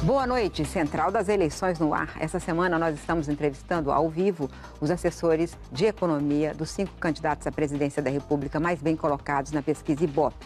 Boa noite, Central das Eleições no ar. Essa semana nós estamos entrevistando ao vivo os assessores de economia dos 5 candidatos à presidência da República mais bem colocados na pesquisa Ibope.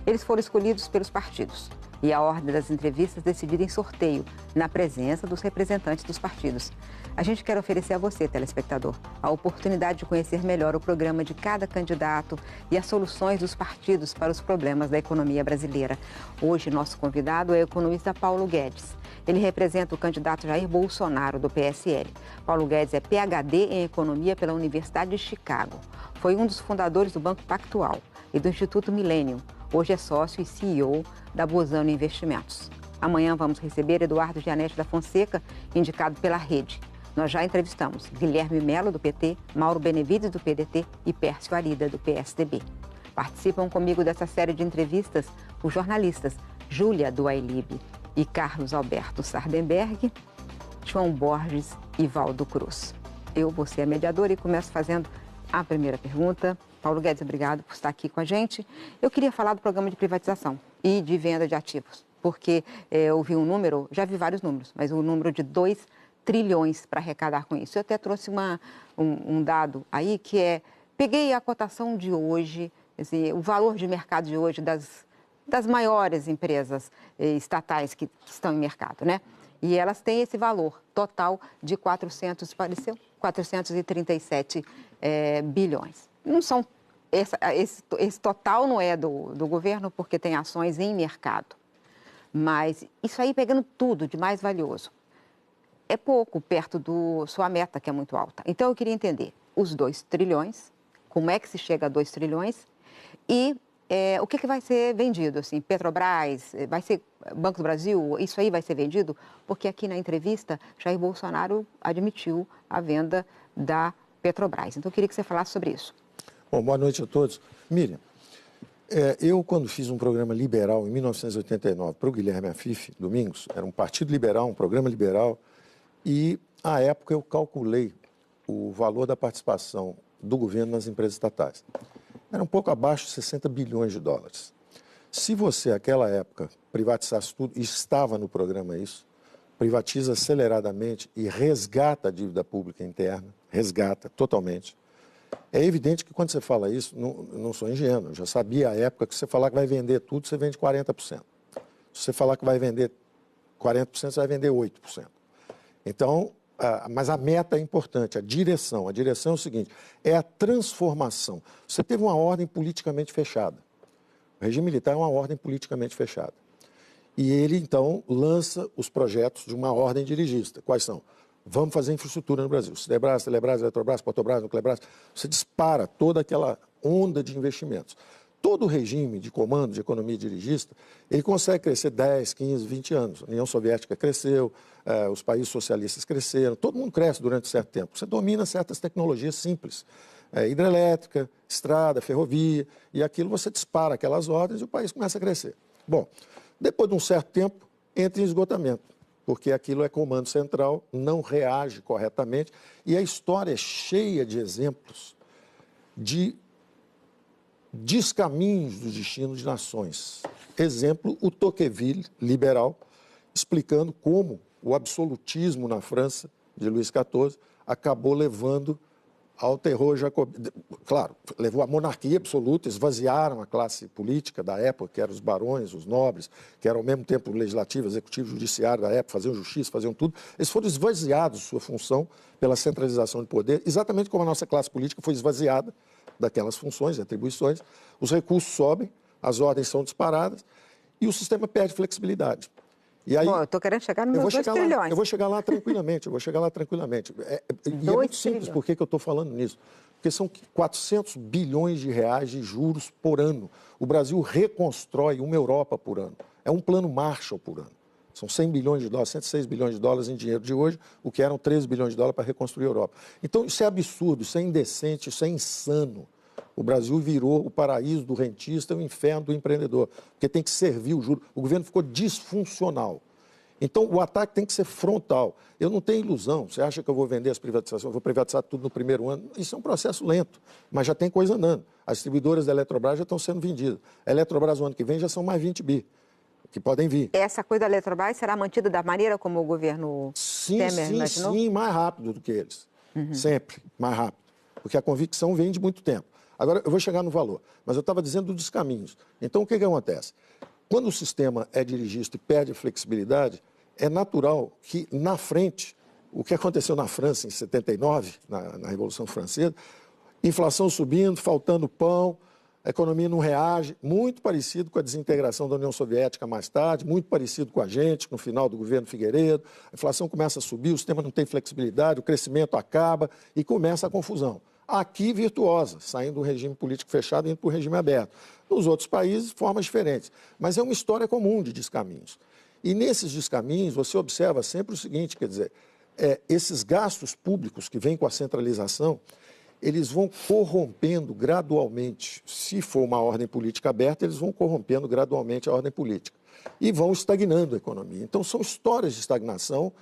Eles foram escolhidos pelos partidos e a ordem das entrevistas decidida em sorteio, na presença dos representantes dos partidos. A gente quer oferecer a você, telespectador, a oportunidade de conhecer melhor o programa de cada candidato e as soluções dos partidos para os problemas da economia brasileira. Hoje, nosso convidado é o economista Paulo Guedes. Ele representa o candidato Jair Bolsonaro, do PSL. Paulo Guedes é PhD em Economia pela Universidade de Chicago. Foi um dos fundadores do Banco Pactual e do Instituto Millennium. Hoje é sócio e CEO da Bozano Investimentos. Amanhã vamos receber Eduardo Gianetti da Fonseca, indicado pela Rede. Nós já entrevistamos Guilherme Melo, do PT, Mauro Benevides, do PDT e Pércio Arida, do PSDB. Participam comigo dessa série de entrevistas os jornalistas Júlia, do Ailib, e Carlos Alberto Sardenberg, João Borges e Valdo Cruz. Eu vou ser a mediadora e começo fazendo a primeira pergunta. Paulo Guedes, obrigado por estar aqui com a gente. Eu queria falar do programa de privatização e de venda de ativos, porque eu vi um número, já vi vários números, mas um número de 2 trilhões para arrecadar com isso. Eu até trouxe um dado aí que peguei a cotação de hoje, assim, o valor de mercado de hoje das maiores empresas estatais que estão em mercado, né? E elas têm esse valor total de 437 bilhões. Não são, esse total não é do governo, porque tem ações em mercado. Mas isso aí pegando tudo de mais valioso. É pouco perto da sua meta, que é muito alta. Então, eu queria entender os 2 trilhões, como é que se chega a 2 trilhões e o que vai ser vendido, assim, Petrobras, vai ser Banco do Brasil, isso aí vai ser vendido? Porque aqui na entrevista, Jair Bolsonaro admitiu a venda da Petrobras. Então, eu queria que você falasse sobre isso. Bom, boa noite a todos. Miriam, eu quando fiz um programa liberal em 1989 para o Guilherme Afif, Domingos, era um partido liberal, um programa liberal, e à época eu calculei o valor da participação do governo nas empresas estatais. Era um pouco abaixo de 60 bilhões de dólares. Se você, naquela época, privatizasse tudo, e estava no programa isso, privatiza aceleradamente e resgata a dívida pública interna, resgata totalmente. É evidente que quando você fala isso, não sou ingênuo, já sabia à época que se você falar que vai vender tudo, você vende 40%. Se você falar que vai vender 40%, você vai vender 8%. Então, mas a meta é importante, a direção. A direção é o seguinte, é a transformação. Você teve uma ordem politicamente fechada. O regime militar é uma ordem politicamente fechada. E ele, então, lança os projetos de uma ordem dirigista. Quais são? Vamos fazer infraestrutura no Brasil. Telebrás, Eletrobras, Portobras, Nucleabras. Você dispara toda aquela onda de investimentos. Todo o regime de comando de economia dirigista, ele consegue crescer 10, 15, 20 anos. A União Soviética cresceu, os países socialistas cresceram, todo mundo cresce durante um certo tempo. Você domina certas tecnologias simples, hidrelétrica, estrada, ferrovia, e aquilo você dispara aquelas ordens e o país começa a crescer. Bom, depois de um certo tempo, entra em esgotamento, porque aquilo é comando central, não reage corretamente, e a história é cheia de exemplos de descaminhos do destino de nações. Exemplo, o Tocqueville, liberal, explicando como o absolutismo na França, de Luís XIV, acabou levando ao terror jacobino. Claro, levou à monarquia absoluta, esvaziaram a classe política da época, que eram os barões, os nobres, que eram ao mesmo tempo o legislativo, executivo, judiciário da época, faziam justiça, faziam tudo. Eles foram esvaziados de sua função pela centralização de poder, exatamente como a nossa classe política foi esvaziada daquelas funções e atribuições, os recursos sobem, as ordens são disparadas e o sistema perde flexibilidade. E aí, bom, eu estou querendo chegar nos meus 2 trilhões. Eu vou chegar lá tranquilamente, E é muito simples por que eu estou falando nisso. Porque são 400 bilhões de reais de juros por ano. O Brasil reconstrói uma Europa por ano. É um plano Marshall por ano. São 100 bilhões de dólares, 106 bilhões de dólares em dinheiro de hoje, o que eram 13 bilhões de dólares para reconstruir a Europa. Então, isso é absurdo, isso é indecente, isso é insano. O Brasil virou o paraíso do rentista e o inferno do empreendedor, porque tem que servir o juro. O governo ficou disfuncional. Então, o ataque tem que ser frontal. Eu não tenho ilusão. Você acha que eu vou vender as privatizações, eu vou privatizar tudo no primeiro ano? Isso é um processo lento, mas já tem coisa andando. As distribuidoras da Eletrobras já estão sendo vendidas. A Eletrobras, o ano que vem, já são mais 20 bi. que podem vir. Essa coisa da Eletrobras será mantida da maneira como o governo Temer imaginou? Sim, mais rápido do que eles. Sempre mais rápido. Porque a convicção vem de muito tempo. Agora, eu vou chegar no valor, mas eu estava dizendo dos caminhos. Então, o que acontece? Quando o sistema é dirigista e perde a flexibilidade, é natural que, na frente, o que aconteceu na França em 79, na Revolução Francesa, inflação subindo, faltando pão, a economia não reage, muito parecido com a desintegração da União Soviética mais tarde, muito parecido com a gente, no final do governo Figueiredo. A inflação começa a subir, o sistema não tem flexibilidade, o crescimento acaba e começa a confusão. Aqui, virtuosa, saindo do regime político fechado e indo para o regime aberto. Nos outros países, formas diferentes. Mas é uma história comum de descaminhos. E nesses descaminhos, você observa sempre o seguinte, quer dizer, esses gastos públicos que vêm com a centralização, eles vão corrompendo gradualmente, se for uma ordem política aberta, eles vão corrompendo gradualmente a ordem política. E vão estagnando a economia. Então, são histórias de estagnação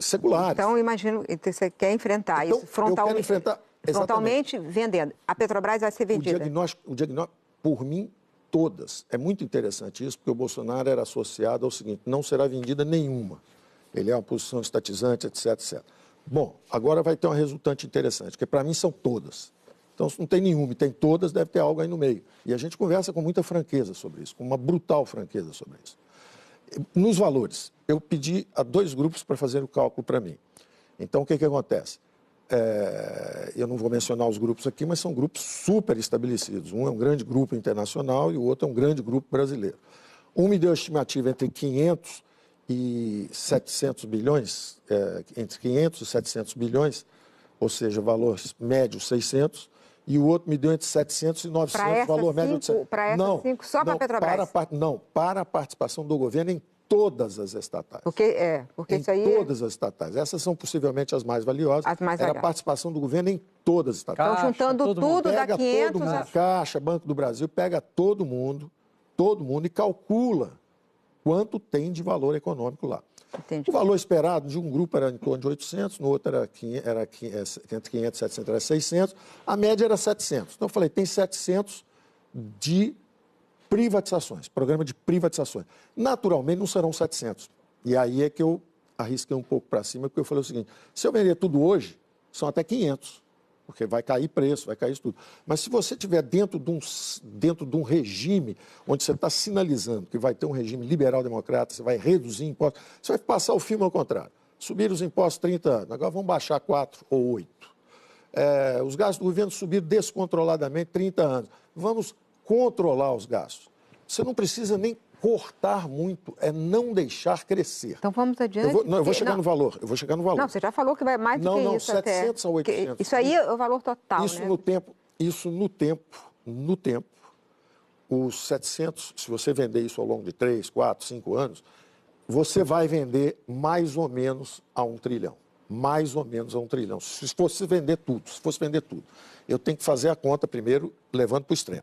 seculares. Então, imagino que você quer enfrentar isso frontalmente vendendo. A Petrobras vai ser vendida. O diagnóstico, por mim, todas. É muito interessante isso, porque o Bolsonaro era associado ao seguinte, não será vendida nenhuma. Ele é uma posição estatizante, etc, etc. Bom, agora vai ter uma resultante interessante, porque para mim são todas. Então, se não tem nenhuma e tem todas, deve ter algo aí no meio. E a gente conversa com muita franqueza sobre isso, com uma brutal franqueza sobre isso. Nos valores, eu pedi a 2 grupos para fazer o cálculo para mim. Então, o que acontece? Eu não vou mencionar os grupos aqui, mas são grupos super estabelecidos. Um é um grande grupo internacional e o outro é um grande grupo brasileiro. Um me deu a estimativa entre 500 e 700 bilhões, entre 500 e 700 bilhões, ou seja, valor médio 600, e o outro me deu entre 700 e 900, valor médio de 700. Para essas 5, só para a Petrobras? Para a participação do governo em todas as estatais. Porque isso aí... todas as estatais. Essas são possivelmente as mais valiosas. Era a participação do governo em todas as estatais. Então, juntando tudo, dá 500... Caixa, Banco do Brasil, pega todo mundo e calcula quanto tem de valor econômico lá. Entendi. O valor esperado de um grupo era em torno de 800, no outro era entre 500 e 700, era 600, a média era 700. Então, eu falei, tem 700 de privatizações, programa de privatizações. Naturalmente, não serão 700. E aí é que eu arrisquei um pouco para cima, porque eu falei o seguinte, se eu vender tudo hoje, são até 500, porque vai cair preço, vai cair isso tudo. Mas se você estiver dentro de um regime onde você está sinalizando que vai ter um regime liberal-democrata, você vai reduzir impostos, você vai passar o filme ao contrário. Subir os impostos 30 anos, agora vão baixar 4 ou 8. Os gastos do governo subiram descontroladamente 30 anos. Vamos controlar os gastos. Você não precisa nem cortar muito, é não deixar crescer. Então vamos adiante. Eu vou chegar no valor. Não, você já falou que vai mais do que isso 700 até. a 800. Isso aí é o valor total, isso, né? No tempo, os 700, se você vender isso ao longo de 3, 4, 5 anos, você vai vender mais ou menos a 1 trilhão. Mais ou menos a 1 trilhão. Se fosse vender tudo, eu tenho que fazer a conta primeiro, levando para o extremo.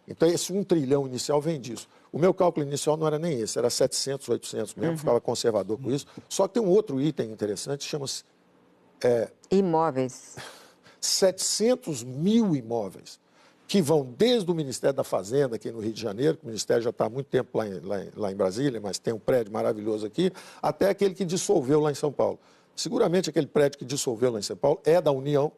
Então, esse 1 trilhão inicial vem disso. O meu cálculo inicial não era nem esse, era 700, 800 mesmo, ficava conservador com isso. Só que tem um outro item interessante, chama-se... imóveis. 700 mil imóveis, que vão desde o Ministério da Fazenda, aqui no Rio de Janeiro, que o Ministério já está há muito tempo lá em Brasília, mas tem um prédio maravilhoso aqui, até aquele que dissolveu lá em São Paulo. Seguramente aquele prédio que dissolveu lá em São Paulo é da União.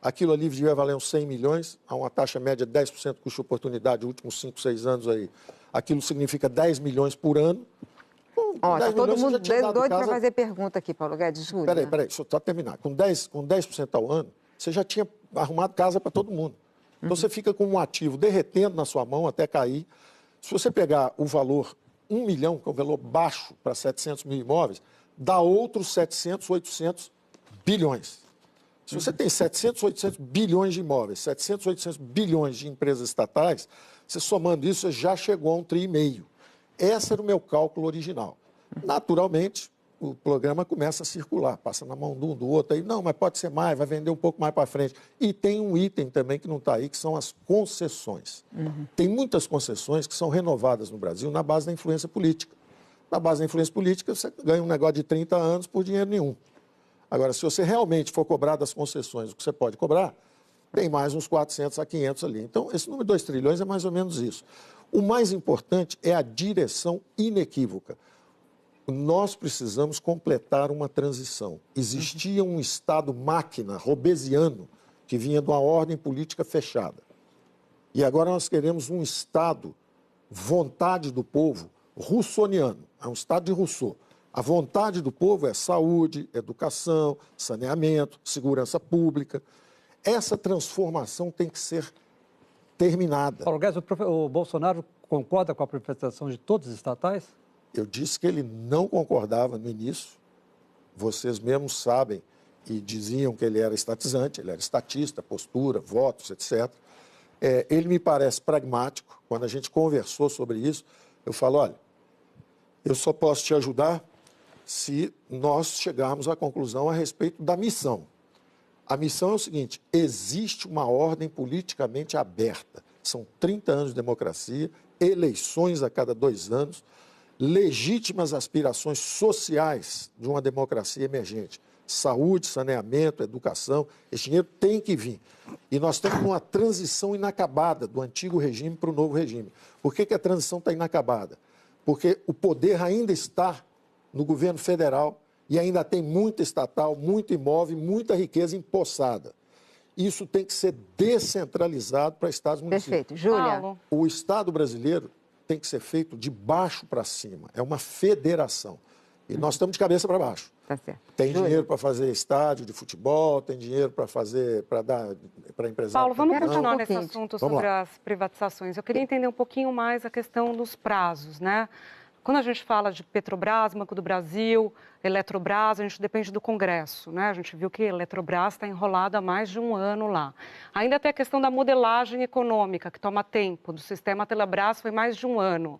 Aquilo ali devia valer uns 100 milhões, a uma taxa média de 10% custo-oportunidade nos últimos 5, 6 anos aí. Aquilo significa 10 milhões por ano. Está todo mundo doido para fazer pergunta aqui, Paulo Guedes. Peraí, deixa eu só terminar. Com 10% ao ano, você já tinha arrumado casa para todo mundo. Então, você fica com um ativo derretendo na sua mão até cair. Se você pegar o valor 1 milhão, que é um valor baixo para 700 mil imóveis, dá outros 700, 800 bilhões. Se você tem 700, 800 bilhões de imóveis, 700, 800 bilhões de empresas estatais, você somando isso, você já chegou a 1,5 trilhão. Esse era o meu cálculo original. Naturalmente, o programa começa a circular, passa na mão de um do outro, aí, não, mas pode ser mais, vai vender um pouco mais para frente. E tem um item também que não está aí, que são as concessões. Tem muitas concessões que são renovadas no Brasil na base da influência política. Na base da influência política, você ganha um negócio de 30 anos por dinheiro nenhum. Agora, se você realmente for cobrar das concessões o que você pode cobrar, tem mais uns 400 a 500 ali. Então, esse número de 2 trilhões é mais ou menos isso. O mais importante é a direção inequívoca. Nós precisamos completar uma transição. Existia um Estado máquina, robesiano, que vinha de uma ordem política fechada. E agora nós queremos um Estado, vontade do povo, russoniano. É um Estado de Rousseau. A vontade do povo é saúde, educação, saneamento, segurança pública. Essa transformação tem que ser terminada. Paulo Guedes, o Bolsonaro concorda com a privatização de todos os estatais? Eu disse que ele não concordava no início. Vocês mesmos sabem e diziam que ele era estatizante, ele era estatista, postura, votos, etc. Ele me parece pragmático. Quando a gente conversou sobre isso, eu falo, olha, eu só posso te ajudar se nós chegarmos à conclusão a respeito da missão. A missão é o seguinte, existe uma ordem politicamente aberta. São 30 anos de democracia, eleições a cada 2 anos, legítimas aspirações sociais de uma democracia emergente. Saúde, saneamento, educação, esse dinheiro tem que vir. E nós estamos numa transição inacabada do antigo regime para o novo regime. Por que a transição está inacabada? Porque o poder ainda está no governo federal e ainda tem muita estatal, muito imóvel, muita riqueza empossada. Isso tem que ser descentralizado para estados e municípios. Perfeito. Júlia. O Estado brasileiro tem que ser feito de baixo para cima. É uma federação. E nós estamos de cabeça para baixo. Tá certo. Tem Júlia. dinheiro para fazer estádio de futebol, tem dinheiro para fazer, para dar para empresários. Paulo, vamos Quero continuar um nesse pouquinho. assunto Vamos sobre lá. as privatizações. Eu queria entender um pouquinho mais a questão dos prazos, né? Quando a gente fala de Petrobras, Banco do Brasil, Eletrobras, a gente depende do Congresso, né? A gente viu que a Eletrobras está enrolada há mais de 1 ano lá. Ainda tem a questão da modelagem econômica, que toma tempo. Do sistema Telebrás foi mais de 1 ano.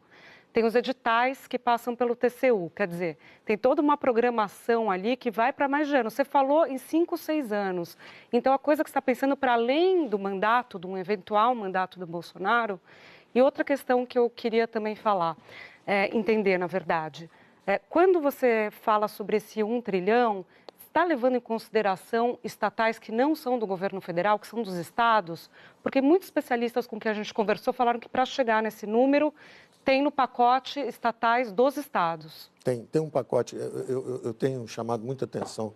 Tem os editais que passam pelo TCU, quer dizer, tem toda uma programação ali que vai para mais de ano. Você falou em 5, 6 anos. Então, a coisa que você está pensando para além do mandato, de um eventual mandato do Bolsonaro. E outra questão que eu queria também falar, entender, na verdade, quando você fala sobre esse 1 trilhão, está levando em consideração estatais que não são do governo federal, que são dos estados? Porque muitos especialistas com quem a gente conversou falaram que para chegar nesse número, tem no pacote estatais dos estados. Tem um pacote, eu tenho chamado muita atenção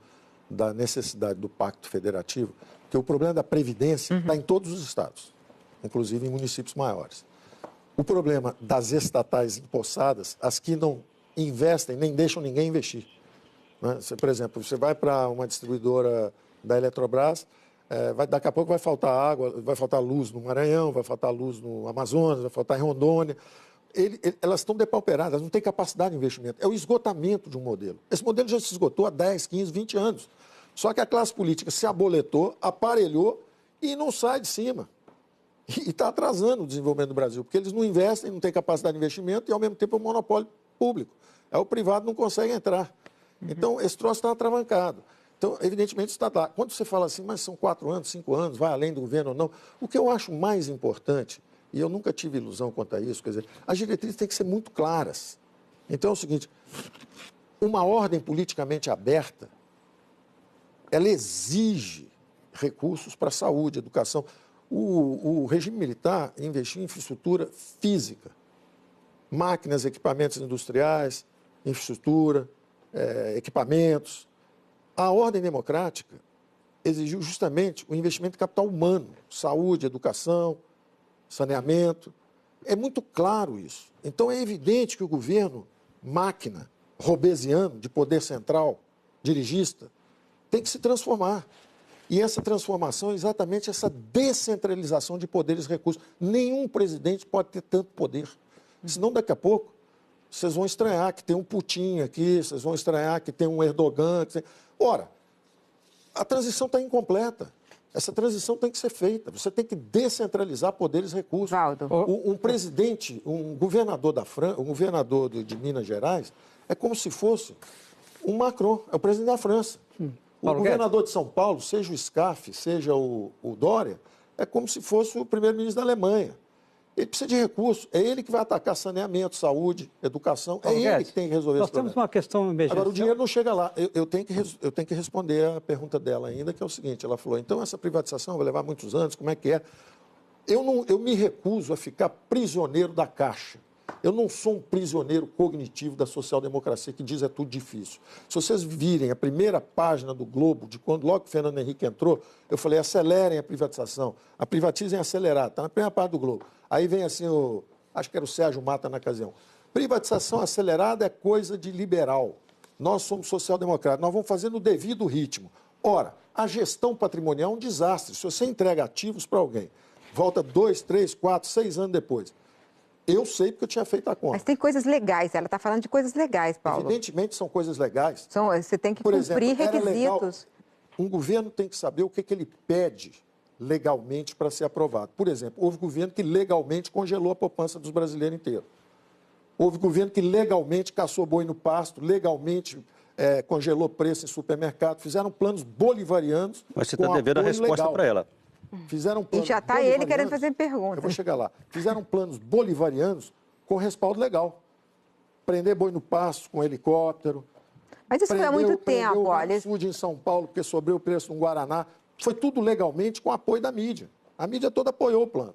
da necessidade do Pacto Federativo, porque o problema da Previdência está em todos os estados, inclusive em municípios maiores. O problema das estatais empossadas, as que não investem, nem deixam ninguém investir. Né? Por exemplo, você vai para uma distribuidora da Eletrobras, daqui a pouco vai faltar água, vai faltar luz no Maranhão, vai faltar luz no Amazonas, vai faltar em Rondônia. Elas estão depauperadas, elas não têm capacidade de investimento. É o esgotamento de um modelo. Esse modelo já se esgotou há 10, 15, 20 anos. Só que a classe política se aboletou, aparelhou e não sai de cima. E está atrasando o desenvolvimento do Brasil, porque eles não investem, não têm capacidade de investimento e, ao mesmo tempo, é um monopólio público. O privado não consegue entrar. Então, esse troço está atravancado. Então, evidentemente, está lá. Quando você fala assim, mas são 4 anos, 5 anos, vai além do governo ou não, o que eu acho mais importante, e eu nunca tive ilusão quanto a isso, quer dizer, as diretrizes têm que ser muito claras. Então, é o seguinte, uma ordem politicamente aberta, ela exige recursos para a saúde, educação. O regime militar investiu em infraestrutura física, máquinas, equipamentos industriais, infraestrutura, equipamentos. A ordem democrática exigiu justamente o investimento em capital humano, saúde, educação, saneamento. É muito claro isso. Então, é evidente que o governo, máquina, robesiano, de poder central, dirigista, tem que se transformar. E essa transformação é exatamente essa descentralização de poderes e recursos. Nenhum presidente pode ter tanto poder. Senão, daqui a pouco, vocês vão estranhar que tem um Putin aqui, vocês vão estranhar que tem um Erdogan. Ora, a transição está incompleta. Essa transição tem que ser feita. Você tem que descentralizar poderes e recursos. Valdo. Um presidente, um governador de Minas Gerais, é como se fosse um Macron, é o presidente da França. O governador de São Paulo, seja o Scaff, seja o Dória, é como se fosse o primeiro-ministro da Alemanha. Ele precisa de recursos. É ele que vai atacar saneamento, saúde, educação. É ele que tem que resolver esse problema. Nós temos uma questão emergencial. Agora, o dinheiro não chega lá. Eu tenho que responder a pergunta dela ainda, que é o seguinte. Ela falou, então essa privatização vai levar muitos anos, como é que é? eu me recuso a ficar prisioneiro da Caixa. Eu não sou um prisioneiro cognitivo da social-democracia que diz é tudo difícil. Se vocês virem a primeira página do Globo, de quando logo o Fernando Henrique entrou, eu falei, acelerem a privatização. A privatizem acelerado, está na primeira página do Globo. Aí vem assim, acho que era o Sérgio Mata na ocasião. Privatização acelerada é coisa de liberal. Nós somos social-democratas, nós vamos fazer no devido ritmo. Ora, a gestão patrimonial é um desastre. Se você entrega ativos para alguém, volta 2, 3, 4, 6 anos depois. Eu sei porque eu tinha feito a conta. Mas tem coisas legais, ela está falando de coisas legais, Paulo. Evidentemente são coisas legais. Você tem que Por cumprir exemplo, era requisitos. legal, um governo tem que saber o que ele pede legalmente para ser aprovado. Por exemplo, houve governo que legalmente congelou a poupança dos brasileiros inteiros. Houve governo que legalmente caçou boi no pasto, legalmente congelou preço em supermercado, fizeram planos bolivarianos. Mas você está devendo a resposta para ela. Fizeram E já está ele querendo fazer pergunta. Eu vou chegar lá. Fizeram planos bolivarianos com respaldo legal. Prender boi no pasto com helicóptero. Mas isso foi há muito tempo, olha. Açude em São Paulo, porque sobrou o preço no Guaraná. Foi tudo legalmente com apoio da mídia. A mídia toda apoiou o plano.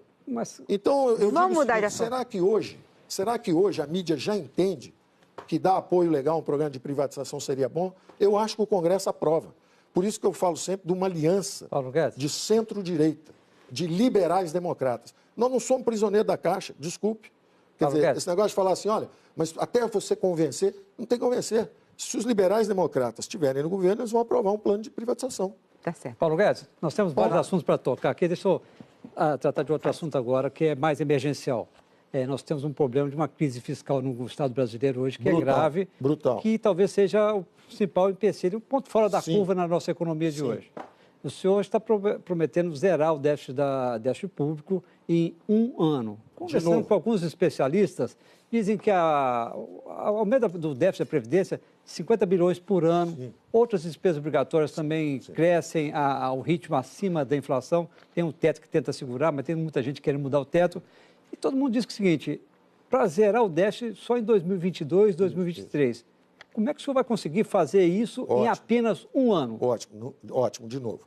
Então, eu Vamos digo mudar o de seguinte, assunto. será que hoje a mídia já entende que dar apoio legal a um programa de privatização seria bom? Eu acho que o Congresso aprova. Por isso que eu falo sempre de uma aliança de centro-direita, de liberais democratas. Nós não somos prisioneiros da Caixa, desculpe. Quer dizer, esse negócio de falar assim, olha, mas até você convencer, não tem que convencer. Se os liberais democratas estiverem no governo, eles vão aprovar um plano de privatização. Tá certo. Paulo Guedes, nós temos vários assuntos para tocar aqui. Deixa eu tratar de outro assunto agora, que é mais emergencial. Nós temos um problema de uma crise fiscal no Estado brasileiro hoje que é grave, que talvez seja o principal empecilho, o ponto fora da curva na nossa economia de hoje. O senhor está prometendo zerar o déficit público em 1 ano. Conversando com alguns especialistas, dizem que o aumento do déficit da Previdência, 50 bilhões por ano. Sim. Outras despesas obrigatórias também crescem ao ritmo acima da inflação. Tem um teto que tenta segurar, mas tem muita gente querendo mudar o teto. E todo mundo diz o seguinte, para zerar o déficit só em 2022, 2023. Como é que o senhor vai conseguir fazer isso em apenas 1 ano? Ótimo, de novo.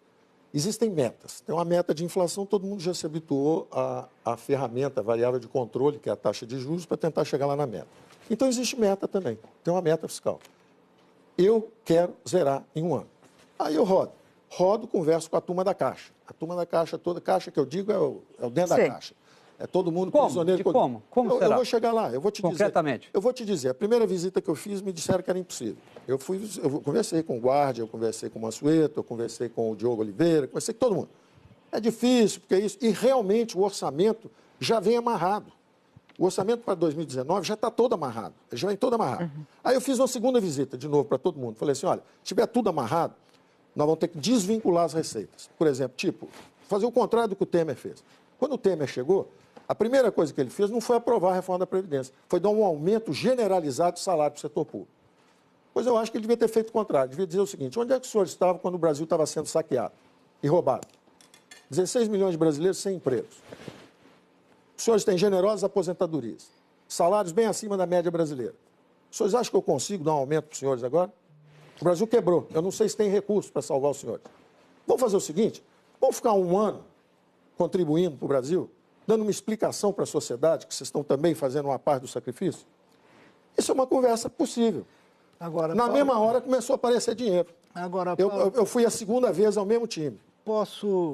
Existem metas. Tem uma meta de inflação, todo mundo já se habituou à ferramenta, a variável de controle, que é a taxa de juros, para tentar chegar lá na meta. Então, existe meta também. Tem uma meta fiscal. Eu quero zerar em 1 ano. Aí eu rodo, converso com a turma da Caixa. A turma da Caixa toda, Caixa que eu digo é o dentro da Caixa. É todo mundo prisioneiro. Como? Como será? Eu vou chegar lá, eu vou te Concretamente. dizer. Eu vou te dizer, a primeira visita que eu fiz me disseram que era impossível. Eu conversei com o Guardia, eu conversei com o Mansueto, eu conversei com o Diogo Oliveira, conversei com todo mundo. É difícil, porque é isso. E realmente o orçamento já vem amarrado. O orçamento para 2019 já está todo amarrado. Ele já vem todo amarrado. Uhum. Aí eu fiz uma segunda visita, de novo, para todo mundo. Falei assim, olha, se tiver tudo amarrado, nós vamos ter que desvincular as receitas. Por exemplo, fazer o contrário do que o Temer fez. Quando o Temer chegou, a primeira coisa que ele fez não foi aprovar a reforma da Previdência, foi dar um aumento generalizado de salário para o setor público. Pois eu acho que ele devia ter feito o contrário, devia dizer o seguinte, onde é que o senhor estava quando o Brasil estava sendo saqueado e roubado? 16 milhões de brasileiros sem empregos. Os senhores têm generosas aposentadorias, salários bem acima da média brasileira. Os senhores acham que eu consigo dar um aumento para os senhores agora? O Brasil quebrou, eu não sei se tem recursos para salvar os senhores. Vamos fazer o seguinte, vamos ficar 1 ano contribuindo para o Brasil, dando uma explicação para a sociedade, que vocês estão também fazendo uma parte do sacrifício? Isso é uma conversa possível. Agora, na mesma hora começou a aparecer dinheiro. Agora, eu fui a segunda vez ao mesmo time.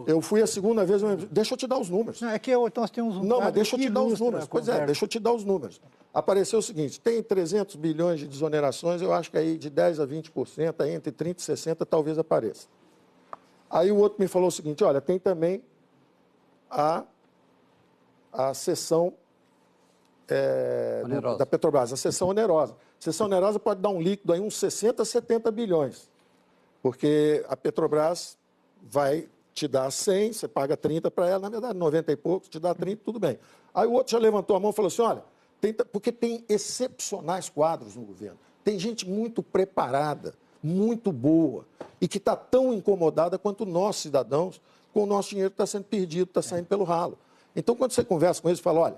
Eu fui a segunda vez ao mesmo time. Deixa eu te dar os números. Não, é que nós temos um... Não, mas deixa eu te dar os números. Pois é, deixa eu te dar os números. Apareceu o seguinte, tem 300 bilhões de desonerações, eu acho que aí de 10% a 20%, aí entre 30% e 60% talvez apareça. Aí o outro me falou o seguinte, olha, tem também a cessão da Petrobras, a cessão onerosa. A cessão onerosa pode dar um líquido aí uns 60 a 70 bilhões, porque a Petrobras vai te dar 100, você paga 30 para ela, na verdade 90 e poucos, te dá 30, tudo bem. Aí o outro já levantou a mão e falou assim, olha, porque tem excepcionais quadros no governo, tem gente muito preparada, muito boa, e que está tão incomodada quanto nós, cidadãos, com o nosso dinheiro que está sendo perdido, está saindo pelo ralo. Então, quando você conversa com eles, fala, olha,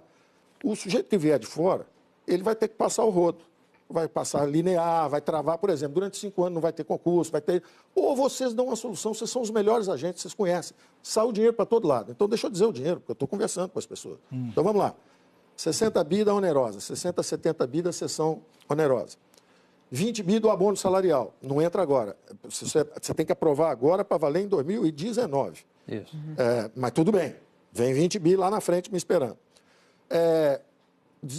o sujeito que vier de fora, ele vai ter que passar o rodo. vai passar linear, vai travar, por exemplo, durante 5 anos não vai ter concurso, vai ter... Ou vocês dão uma solução, vocês são os melhores agentes, vocês conhecem. Sai o dinheiro para todo lado. Então, deixa eu dizer o dinheiro, porque eu estou conversando com as pessoas. Então, vamos lá. 60 bi da onerosa, 60, 70 bi da sessão onerosa. 20 bi do abono salarial. Não entra agora. Você tem que aprovar agora para valer em 2019. Isso. Mas tudo bem. Vem 20 bi lá na frente me esperando.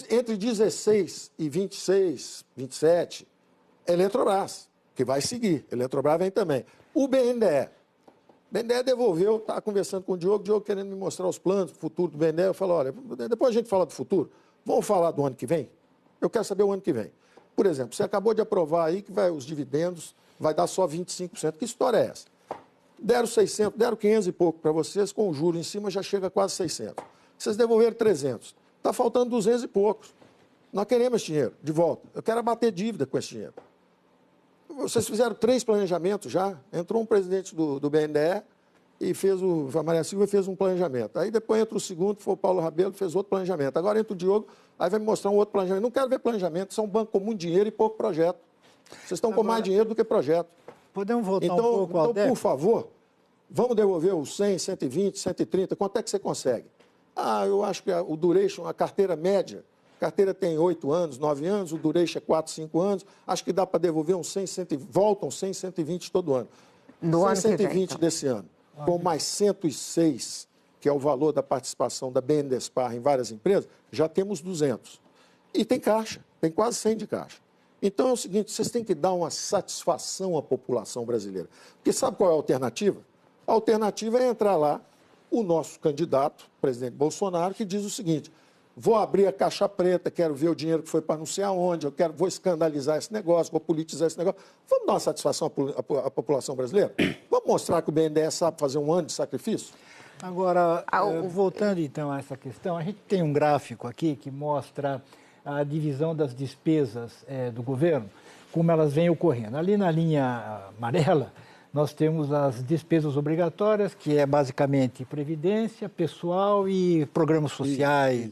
Entre 16 e 26, 27, Eletrobras, que vai seguir. Eletrobras vem também. O BNDE. O BNDE devolveu, estava conversando com o Diogo querendo me mostrar os planos, o futuro do BNDE. Eu falo, olha, depois a gente fala do futuro, vamos falar do ano que vem? Eu quero saber o ano que vem. Por exemplo, você acabou de aprovar aí que os dividendos vai dar só 25%. Que história é essa? Deram 600, deram 500 e pouco para vocês, com o juro em cima já chega a quase 600. Vocês devolveram 300. Está faltando 200 e poucos. Nós queremos esse dinheiro de volta. Eu quero abater dívida com esse dinheiro. Vocês fizeram 3 planejamentos já. Entrou um presidente do BNDE e a Maria Silva fez um planejamento. Aí depois entra o segundo, foi o Paulo Rabelo, fez outro planejamento. Agora entra o Diogo, aí vai me mostrar um outro planejamento. Não quero ver planejamento, isso é um banco com muito dinheiro e pouco projeto. Vocês estão com mais dinheiro do que projeto. Podemos voltar um pouco ao Então, por favor, vamos devolver os 100, 120, 130. Quanto é que você consegue? Eu acho que o duration, a carteira média, a carteira tem 8 anos, 9 anos, o duration é 4, 5 anos. Acho que dá para devolver uns 100, 120, voltam 100, 120 todo ano. No 100, ano 120 que vem, então. Desse ano, com mais 106, que é o valor da participação da BNDESPAR em várias empresas, já temos 200. E tem caixa, tem quase 100 de caixa. Então é o seguinte, vocês têm que dar uma satisfação à população brasileira. Porque sabe qual é a alternativa? A alternativa é entrar lá, o nosso candidato, o presidente Bolsonaro, que diz o seguinte: vou abrir a caixa preta, quero ver o dinheiro que foi para não sei aonde, vou escandalizar esse negócio, vou politizar esse negócio. Vamos dar uma satisfação à população brasileira? Vamos mostrar que o BNDES sabe fazer um ano de sacrifício? Agora, voltando então a essa questão, a gente tem um gráfico aqui que mostra a divisão das despesas do governo, como elas vêm ocorrendo. Ali na linha amarela, nós temos as despesas obrigatórias, que é basicamente previdência, pessoal e programas sociais.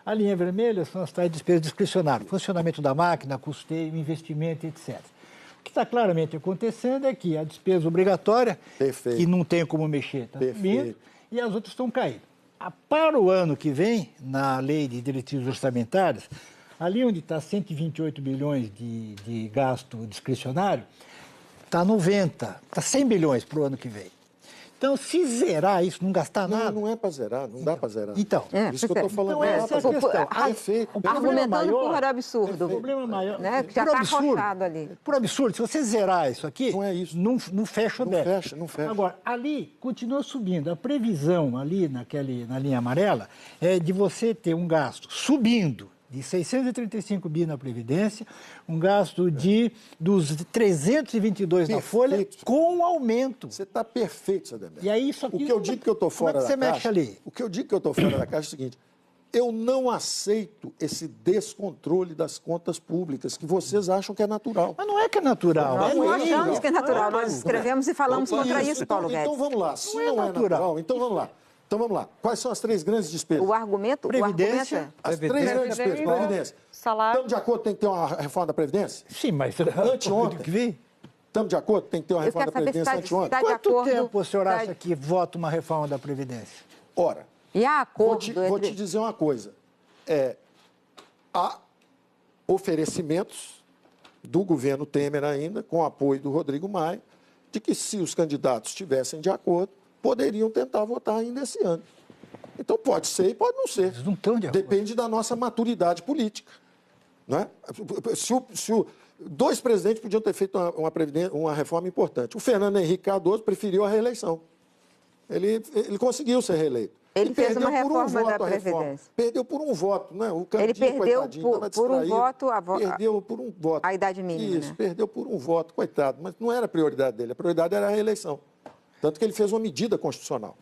A linha vermelha são as tais despesas discricionárias, funcionamento da máquina, custeio, investimento, etc. O que está claramente acontecendo é que a despesa obrigatória, que não tem como mexer, está subindo, e as outras estão caindo. Para o ano que vem, na lei de diretrizes orçamentárias, ali onde está 128 bilhões de gasto discricionário, está 90, está 100 bilhões para o ano que vem. Então, se zerar isso, não gastar nada... Não é para zerar, não dá para zerar. Então, isso que eu estou falando. Então, essa é a questão. Argumentando por absurdo. O problema maior... Né? Que já está arrochado ali. Por absurdo, se você zerar isso aqui, não é isso. Não fecha o déficit. Não fecha. Agora, ali continua subindo. A previsão ali na linha amarela é de você ter um gasto subindo de 635 bi na Previdência, um gasto dos 322 na Folha, com aumento. Você está perfeito, Sademir. E aí, isso aqui... O que eu digo que eu estou fora da caixa... mexe ali? O que eu digo que eu estou fora da caixa é o seguinte: eu não aceito esse descontrole das contas públicas, que vocês acham que é natural. Mas não é que é natural. Nós não achamos que é natural. Nós escrevemos e falamos contra isso, Paulo Guedes. Então vamos lá. Se não é natural, então vamos lá. Então vamos lá. Quais são as 3 grandes despesas? O argumento? Previdência. As 3 grandes despesas. Previdência. Salário. Estamos de acordo, tem que ter uma reforma da Previdência? Sim, mas... Anteontem. Estamos de acordo, tem que ter uma reforma da Previdência anteontem? Quanto tempo o senhor acha que vota uma reforma da Previdência? Ora, e há acordo vou te dizer uma coisa. Há oferecimentos do governo Temer ainda, com o apoio do Rodrigo Maia, de que se os candidatos estivessem de acordo, poderiam tentar votar ainda esse ano. Então pode ser e pode não ser. Eles não estão de acordo. Depende da nossa maturidade política. Não é? Dois presidentes podiam ter feito uma reforma importante. O Fernando Henrique Cardoso preferiu a reeleição. Ele conseguiu ser reeleito. Ele fez uma reforma da Previdência. Perdeu por um voto, né? O ele perdeu por um voto perdeu por um voto. A idade mínima. Isso, né? Perdeu por um voto, coitado. Mas não era a prioridade dele. A prioridade era a reeleição. Tanto que ele fez uma medida constitucional.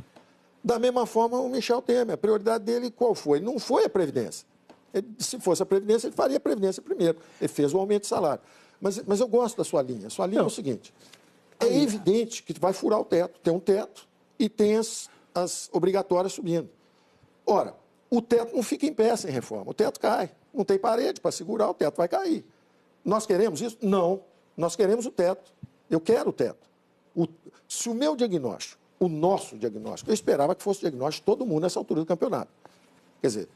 Da mesma forma, o Michel Temer. A prioridade dele qual foi? Não foi a Previdência. Se fosse a Previdência, ele faria a Previdência primeiro. Ele fez o aumento de salário. Mas eu gosto da sua linha. A sua linha é o seguinte: é evidente que vai furar o teto. Tem um teto e tem as obrigatórias subindo. Ora, o teto não fica em pé sem reforma. O teto cai. Não tem parede para segurar, o teto vai cair. Nós queremos isso? Não. Nós queremos o teto. Eu quero o teto. Se o meu diagnóstico, o nosso diagnóstico, eu esperava que fosse o diagnóstico de todo mundo nessa altura do campeonato. Quer dizer,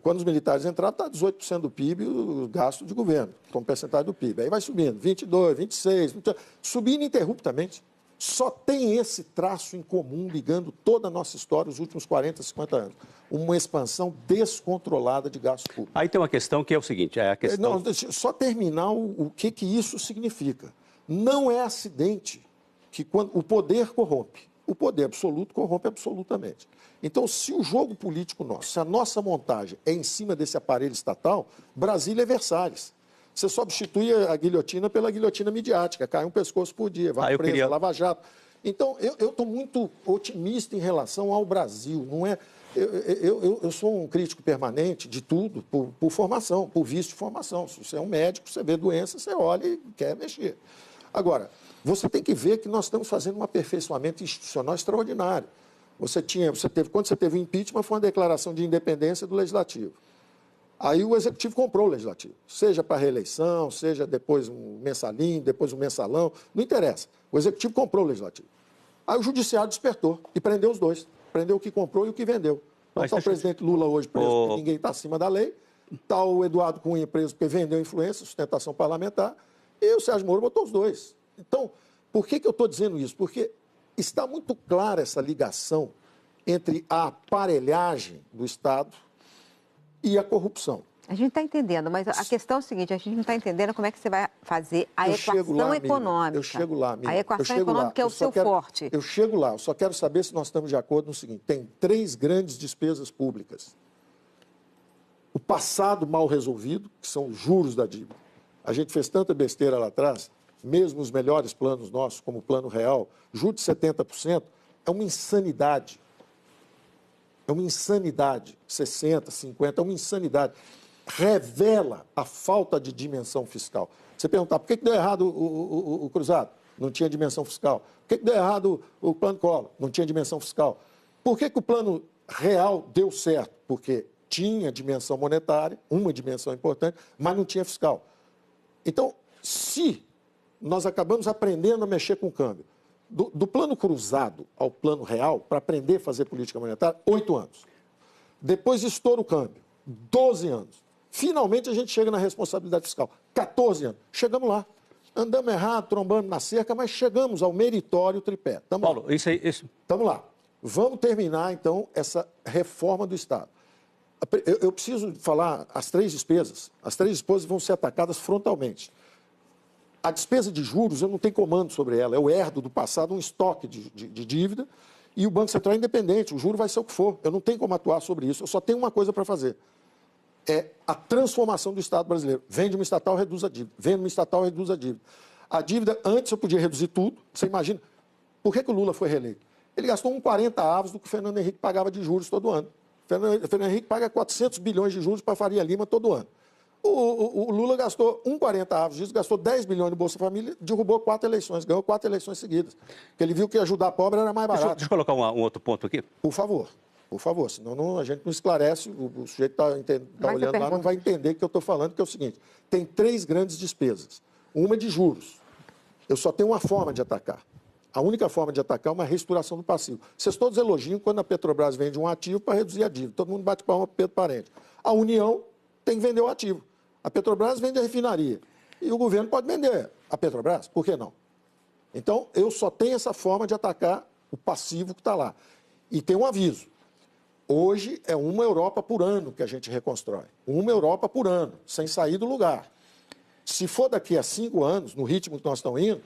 quando os militares entraram, está 18% do PIB o gasto de governo, como percentagem do PIB. Aí vai subindo, 22, 26, 28, subindo ininterruptamente. Só tem esse traço em comum ligando toda a nossa história, os últimos 40, 50 anos. Uma expansão descontrolada de gasto público. Aí tem uma questão que é o seguinte, é a questão... Não, só terminar o que isso significa. Não é acidente que quando o poder corrompe. O poder absoluto corrompe absolutamente. Então, se o jogo político nosso, se a nossa montagem é em cima desse aparelho estatal, Brasília é Versalhes. Você substitui a guilhotina pela guilhotina midiática, cai um pescoço por dia, vai preso, Lava Jato. Então, eu estou muito otimista em relação ao Brasil. Não é, eu sou um crítico permanente de tudo por formação, por vício de formação. Se você é um médico, você vê doença, você olha e quer mexer. Agora, você tem que ver que nós estamos fazendo um aperfeiçoamento institucional extraordinário. Quando você teve o impeachment, foi uma declaração de independência do Legislativo. Aí o Executivo comprou o Legislativo, seja para reeleição, seja depois um mensalinho, depois um mensalão, não interessa. O Executivo comprou o Legislativo. Aí o Judiciário despertou e prendeu os dois. Prendeu o que comprou e o que vendeu. Então está o presidente Lula hoje preso porque ninguém está acima da lei, está o Eduardo Cunha preso porque vendeu influência, sustentação parlamentar, e o Sérgio Moro botou os dois. Então, por que eu estou dizendo isso? Porque está muito clara essa ligação entre a aparelhagem do Estado e a corrupção. A gente está entendendo, mas a questão é o seguinte, a gente não está entendendo como é que você vai fazer a equação econômica. Eu chego lá, Miriam. A equação econômica é o seu forte. Eu chego lá, eu só quero saber se nós estamos de acordo no seguinte, tem 3 grandes despesas públicas. O passado mal resolvido, que são os juros da dívida. A gente fez tanta besteira lá atrás, mesmo os melhores planos nossos, como o Plano Real, juros de 70%, é uma insanidade. É uma insanidade. 60%, 50%, é uma insanidade. Revela a falta de dimensão fiscal. Você perguntar, por que deu errado o cruzado? Não tinha dimensão fiscal. Por que deu errado o Plano Collor? Não tinha dimensão fiscal. Por que o Plano Real deu certo? Porque tinha dimensão monetária, uma dimensão importante, mas não tinha fiscal. Então, se nós acabamos aprendendo a mexer com o câmbio, do plano cruzado ao plano real, para aprender a fazer política monetária, 8 anos. Depois estoura o câmbio, 12 anos. Finalmente a gente chega na responsabilidade fiscal, 14 anos. Chegamos lá. Andamos errado, trombando na cerca, mas chegamos ao meritório tripé. Paulo, lá. Isso. Estamos lá. Vamos terminar, então, essa reforma do Estado. Eu preciso falar as 3 despesas. As 3 despesas vão ser atacadas frontalmente. A despesa de juros, eu não tenho comando sobre ela. Eu herdo do passado um estoque de dívida e o Banco Central é independente. O juro vai ser o que for. Eu não tenho como atuar sobre isso. Eu só tenho uma coisa para fazer. É a transformação do Estado brasileiro. Vende uma estatal, reduz a dívida. Vende uma estatal, reduz a dívida. A dívida, antes eu podia reduzir tudo. Você imagina. Por que o Lula foi reeleito? Ele gastou 40 avos do que o Fernando Henrique pagava de juros todo ano. O Fernando Henrique paga 400 bilhões de juros para a Faria Lima todo ano. O Lula gastou 40 avos disso, gastou 10 bilhões no Bolsa Família, derrubou 4 eleições, ganhou 4 eleições seguidas. Porque ele viu que ajudar pobre era mais barato. Deixa eu colocar um outro ponto aqui. Por favor, senão a gente não esclarece, o sujeito está olhando lá, não vai entender o que eu estou falando, que é o seguinte, tem 3 grandes despesas. Uma de juros. Eu só tenho uma forma de atacar. A única forma de atacar é uma reestruturação do passivo. Vocês todos elogiam quando a Petrobras vende um ativo para reduzir a dívida. Todo mundo bate palma para Pedro Parente. A União tem que vender o ativo. A Petrobras vende a refinaria. E o governo pode vender a Petrobras. Por que não? Então, eu só tenho essa forma de atacar o passivo que está lá. E tem um aviso. Hoje é uma Europa por ano que a gente reconstrói. Uma Europa por ano, sem sair do lugar. Se for daqui a 5 anos, no ritmo que nós estamos indo,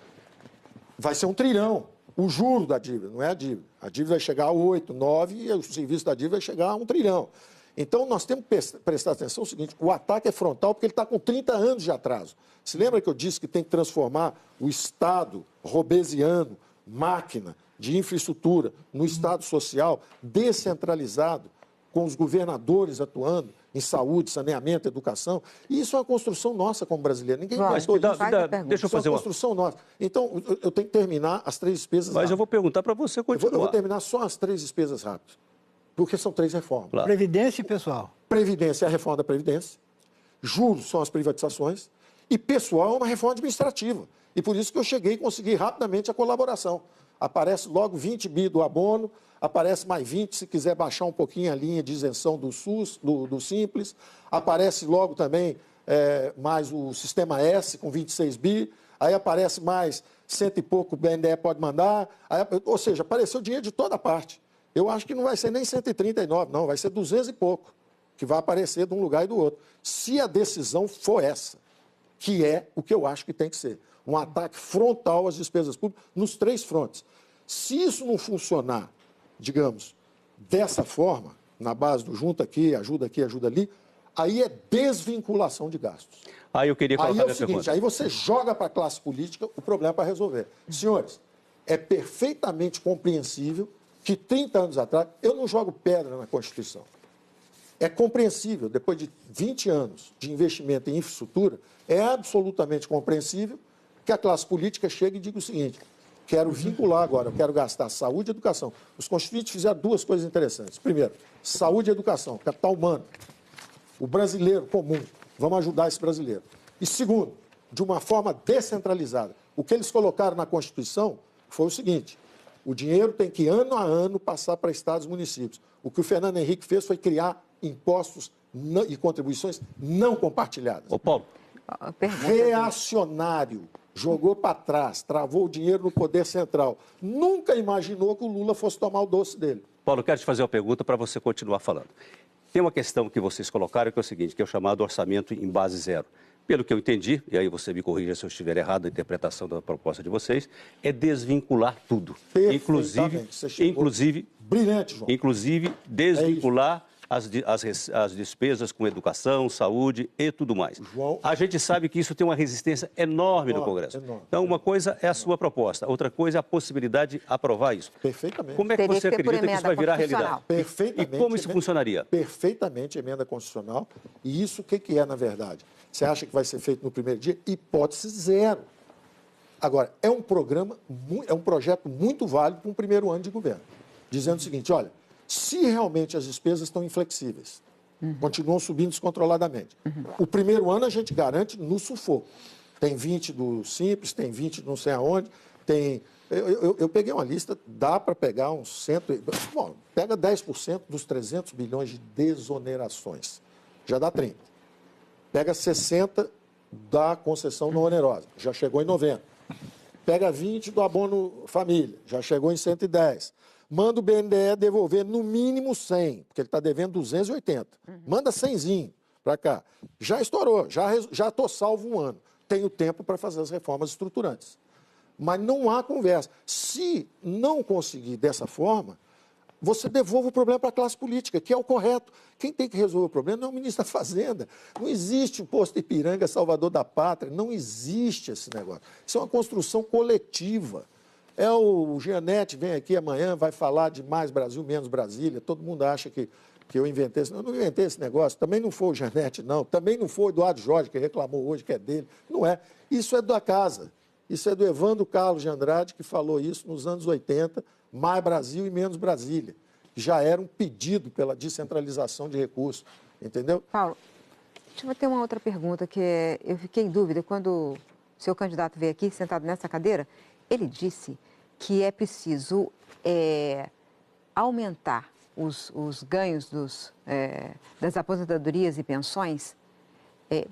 vai ser 1 trilhão. O juro da dívida, não é a dívida. A dívida vai chegar a 8, 9 e o serviço da dívida vai chegar a 1 trilhão. Então, nós temos que prestar atenção no seguinte, o ataque é frontal porque ele está com 30 anos de atraso. Se lembra que eu disse que tem que transformar o Estado robesiano, máquina de infraestrutura, no Estado social, descentralizado, com os governadores atuando em saúde, saneamento, educação. E isso é uma construção nossa como brasileiro. Ninguém gostou disso. Deixa eu fazer uma construção nossa. Então, eu tenho que terminar as 3 despesas rápidas. Mas eu vou perguntar para você continuar. Eu vou terminar só as 3 despesas rápidas. Porque são 3 reformas. Claro. Previdência, pessoal. Previdência é a reforma da Previdência. juros são as privatizações e pessoal é uma reforma administrativa. E por isso que eu cheguei e consegui rapidamente a colaboração. Aparece logo 20 bi do abono, aparece mais 20 se quiser baixar um pouquinho a linha de isenção do SUS, do Simples, aparece logo também mais o Sistema S com 26 bi, aí aparece mais 100 e pouco o BNDE pode mandar, ou seja, apareceu dinheiro de toda parte. Eu acho que não vai ser nem 139, não, vai ser 200 e pouco, que vai aparecer de um lugar e do outro. Se a decisão for essa, que é o que eu acho que tem que ser, um ataque frontal às despesas públicas nos 3 frontes. Se isso não funcionar, digamos, dessa forma, na base do junta aqui, ajuda ali, aí é desvinculação de gastos. Aí eu queria colocar aí é o seguinte, aí você joga para a classe política o problema para resolver. Senhores, é perfeitamente compreensível que 30 anos atrás, eu não jogo pedra na Constituição. É compreensível, depois de 20 anos de investimento em infraestrutura, é absolutamente compreensível que a classe política chegue e diga o seguinte, quero vincular agora, eu quero gastar saúde e educação. Os constituintes fizeram 2 coisas interessantes. Primeiro, saúde e educação, capital humano. O brasileiro comum, vamos ajudar esse brasileiro. E segundo, de uma forma descentralizada. O que eles colocaram na Constituição foi o seguinte, o dinheiro tem que, ano a ano, passar para estados e municípios. O que o Fernando Henrique fez foi criar impostos e contribuições não compartilhadas. Ô, Paulo. Reacionário. Jogou para trás, travou o dinheiro no poder central. Nunca imaginou que o Lula fosse tomar o doce dele. Paulo, eu quero te fazer uma pergunta para você continuar falando. Tem uma questão que vocês colocaram que é o seguinte, que é o chamado orçamento em base zero. Pelo que eu entendi, e aí você me corrija se eu estiver errado na interpretação da proposta de vocês, é desvincular tudo. Inclusive, brilhante, João. Inclusive, desvincular as despesas com educação, saúde e tudo mais. João... A gente sabe que isso tem uma resistência enorme no Congresso. Então, uma coisa é a sua proposta, outra coisa é a possibilidade de aprovar isso. Perfeitamente. Como é que você acredita que isso vai virar realidade? Perfeitamente. E como isso funcionaria? Perfeitamente emenda constitucional. E isso o que é, na verdade? Você acha que vai ser feito no primeiro dia? Hipótese zero. Agora, é um projeto muito válido para um primeiro ano de governo. Dizendo o seguinte, olha, se realmente as despesas estão inflexíveis, continuam subindo descontroladamente, o primeiro ano a gente garante no sufoco. Tem 20 do Simples, tem 20 não sei aonde, tem... Eu peguei uma lista, dá para pegar uns 100... Bom, pega 10% dos 300 bilhões de desonerações, já dá 30. Pega 60 da concessão não onerosa, já chegou em 90. Pega 20 do abono família, já chegou em 110. Manda o BNDE devolver no mínimo 100, porque ele está devendo 280. Manda 100zinho para cá. Já estourou, já estou salvo um ano. Tenho tempo para fazer as reformas estruturantes. Mas não há conversa. Se não conseguir dessa forma, você devolve o problema para a classe política, que é o correto. Quem tem que resolver o problema não é o ministro da Fazenda. Não existe o posto Ipiranga salvador da pátria. Não existe esse negócio. Isso é uma construção coletiva. O Gianetti vem aqui amanhã, vai falar de mais Brasil, menos Brasília. Todo mundo acha que eu inventei isso. Eu não inventei esse negócio. Também não foi o Gianetti, não. Também não foi o Eduardo Jorge, que reclamou hoje que é dele. Não é. Isso é da casa. Isso é do Evandro Carlos de Andrade, que falou isso nos anos 80, mais Brasil e menos Brasília. Já era um pedido pela descentralização de recursos. Entendeu? Paulo, deixa eu ter uma outra pergunta, que eu fiquei em dúvida. Quando o seu candidato veio aqui, sentado nessa cadeira, ele disse que é preciso aumentar os ganhos das aposentadorias e pensões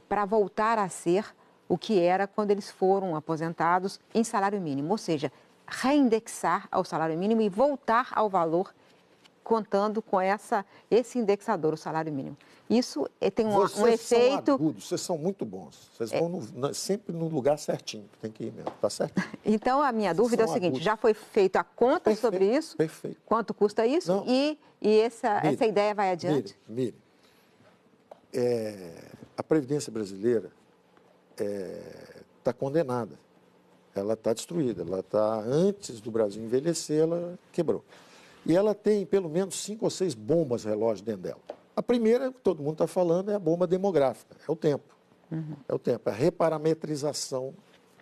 para voltar a ser o que era quando eles foram aposentados em salário mínimo, ou seja, reindexar ao salário mínimo e voltar ao valor contando com esse indexador, o salário mínimo. Isso tem um efeito... Vocês são agudos, vocês são muito bons. Vocês vão sempre no lugar certinho, tem que ir mesmo, tá certo? Então, a minha dúvida é o seguinte, já foi feita a conta sobre isso? Perfeito. Quanto custa isso? Não. E essa ideia vai adiante? Mire, a Previdência brasileira está condenada. Ela está destruída. Ela está, antes do Brasil envelhecer, ela quebrou. E ela tem pelo menos 5 ou 6 bombas relógio dentro dela. A primeira, que todo mundo está falando, é a bomba demográfica, é o tempo. É o tempo, é a reparametrização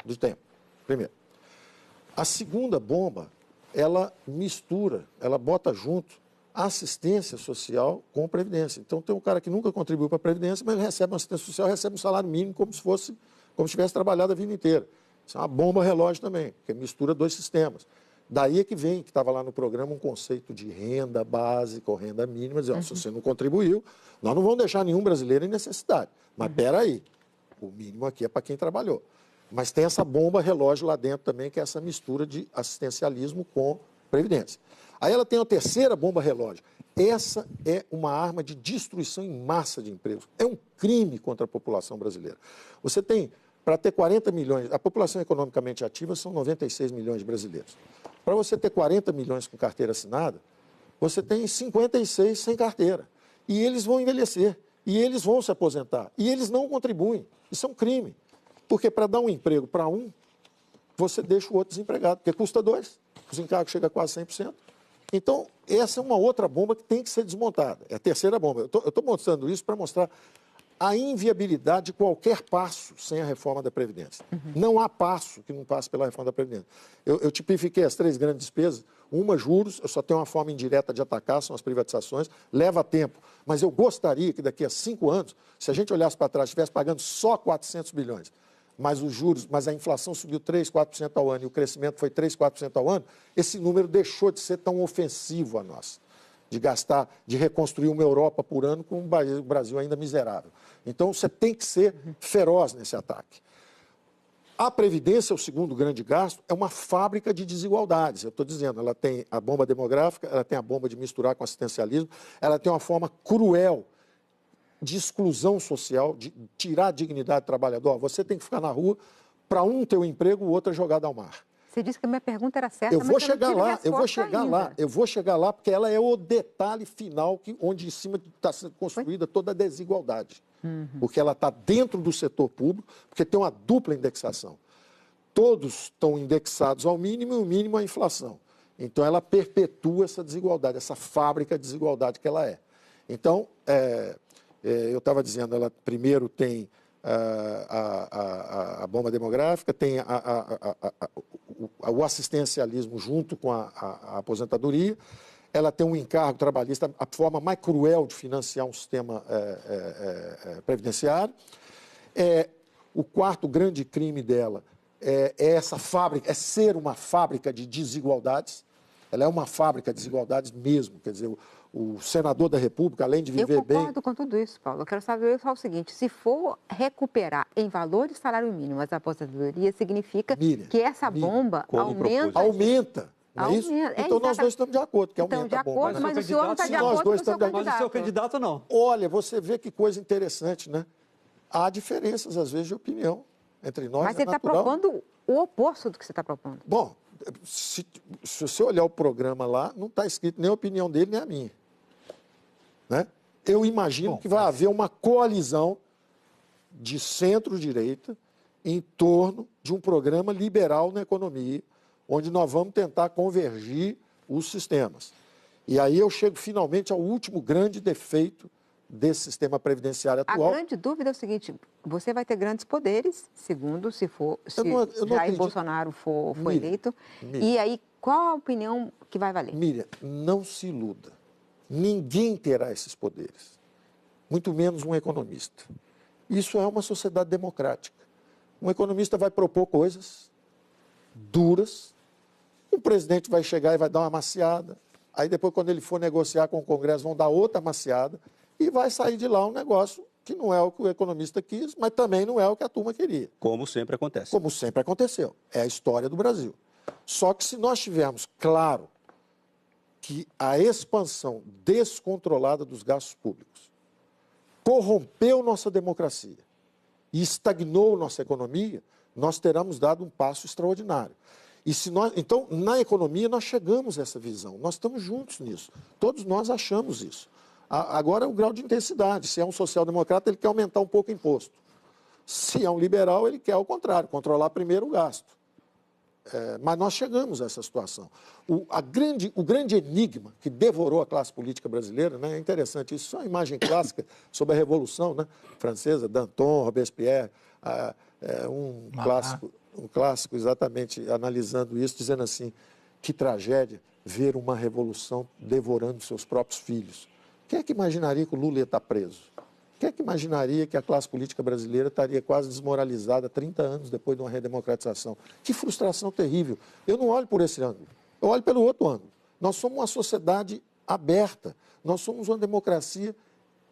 do tempo, primeiro. A segunda bomba, ela mistura, ela bota junto assistência social com previdência. Então, tem um cara que nunca contribuiu para a previdência, mas ele recebe uma assistência social, recebe um salário mínimo como se tivesse trabalhado a vida inteira. Isso é uma bomba relógio também, porque mistura dois sistemas. Daí é que vem, que estava lá no programa, um conceito de renda básica ou renda mínima, dizer, se você não contribuiu, nós não vamos deixar nenhum brasileiro em necessidade. Mas espera aí, o mínimo aqui é para quem trabalhou. Mas tem essa bomba relógio lá dentro também, que é essa mistura de assistencialismo com previdência. Aí ela tem a terceira bomba relógio. Essa é uma arma de destruição em massa de empregos. É um crime contra a população brasileira. Você tem, para ter 40 milhões, a população economicamente ativa são 96 milhões de brasileiros. Para você ter 40 milhões com carteira assinada, você tem 56 sem carteira. E eles vão envelhecer, e eles vão se aposentar, e eles não contribuem. Isso é um crime. Porque para dar um emprego para um, você deixa o outro desempregado, porque custa 2, os encargos chegam a quase 100%. Então, essa é uma outra bomba que tem que ser desmontada. É a terceira bomba. Eu estou mostrando isso para mostrar a inviabilidade de qualquer passo sem a reforma da Previdência. Não há passo que não passe pela reforma da Previdência. Eu tipifiquei as 3 grandes despesas. Uma, juros, eu só tenho uma forma indireta de atacar, são as privatizações, leva tempo. Mas eu gostaria que daqui a 5 anos, se a gente olhasse para trás, estivesse pagando só 400 bilhões, mas os juros, mas a inflação subiu 3%, 4% ao ano e o crescimento foi 3%, 4% ao ano, esse número deixou de ser tão ofensivo a nós, de gastar, de reconstruir uma Europa por ano com o Brasil ainda miserável. Então, você tem que ser feroz nesse ataque. A Previdência, o segundo grande gasto, é uma fábrica de desigualdades. Eu estou dizendo, ela tem a bomba demográfica, ela tem a bomba de misturar com assistencialismo, ela tem uma forma cruel de exclusão social, de tirar a dignidade do trabalhador. Você tem que ficar na rua, para um ter um emprego, o outro é jogado ao mar. Você disse que a minha pergunta era certa, eu vou chegar lá, porque ela é o detalhe final onde em cima está sendo construída toda a desigualdade. Porque ela está dentro do setor público, porque tem uma dupla indexação. Todos estão indexados ao mínimo e o mínimo à inflação. Então, ela perpetua essa desigualdade, essa fábrica de desigualdade que ela é. Então, eu estava dizendo, ela primeiro tem a bomba demográfica, tem o assistencialismo junto com a aposentadoria, ela tem um encargo trabalhista, a forma mais cruel de financiar um sistema previdenciário. O quarto grande crime dela é essa fábrica, é ser uma fábrica de desigualdades. Ela é uma fábrica de desigualdades mesmo, quer dizer, o senador da República, além de viver bem... Eu concordo com tudo isso, Paulo. Eu quero saber só o seguinte, se for recuperar em valor de salário mínimo as aposentadorias, significa que essa bomba aumenta... Aumenta, não é isso? Então nós dois estamos de acordo, que aumenta a bomba. Mas o senhor não está de acordo com o seu candidato. Mas o seu candidato não. Olha, você vê que coisa interessante, né? Há diferenças, às vezes, de opinião entre nós. Mas ele está propondo o oposto do que você está propondo. Bom, se você olhar o programa lá, não está escrito nem a opinião dele, nem a minha. Né? Eu imagino que vai haver uma coalizão de centro-direita em torno de um programa liberal na economia, onde nós vamos tentar convergir os sistemas. E aí eu chego finalmente ao último grande defeito desse sistema previdenciário atual. A grande dúvida é o seguinte, você vai ter grandes poderes, segundo, se Jair Bolsonaro for eleito, e aí qual a opinião que vai valer? Miriam, não se iluda. Ninguém terá esses poderes, muito menos um economista. Isso é uma sociedade democrática. Um economista vai propor coisas duras, o presidente vai chegar e vai dar uma maciada, aí depois, quando ele for negociar com o Congresso, vão dar outra maciada, e vai sair de lá um negócio que não é o que o economista quis, mas também não é o que a turma queria. Como sempre acontece. Como sempre aconteceu. É a história do Brasil. Só que se nós tivermos claro que a expansão descontrolada dos gastos públicos corrompeu nossa democracia e estagnou nossa economia, nós teremos dado um passo extraordinário. E então, na economia, nós chegamos a essa visão. Nós estamos juntos nisso. Todos nós achamos isso. Agora é o grau de intensidade. Se é um social-democrata, ele quer aumentar um pouco o imposto. Se é um liberal, ele quer ao contrário, controlar primeiro o gasto. Mas nós chegamos a essa situação. O grande enigma que devorou a classe política brasileira, né, é interessante, isso é uma imagem clássica sobre a Revolução, né, francesa, Danton, Robespierre, um clássico exatamente analisando isso, dizendo assim, que tragédia ver uma revolução devorando seus próprios filhos. Quem é que imaginaria que o Lula ia estar preso? Quem é que imaginaria que a classe política brasileira estaria quase desmoralizada 30 anos depois de uma redemocratização? Que frustração terrível. Eu não olho por esse ângulo, eu olho pelo outro ângulo. Nós somos uma sociedade aberta, nós somos uma democracia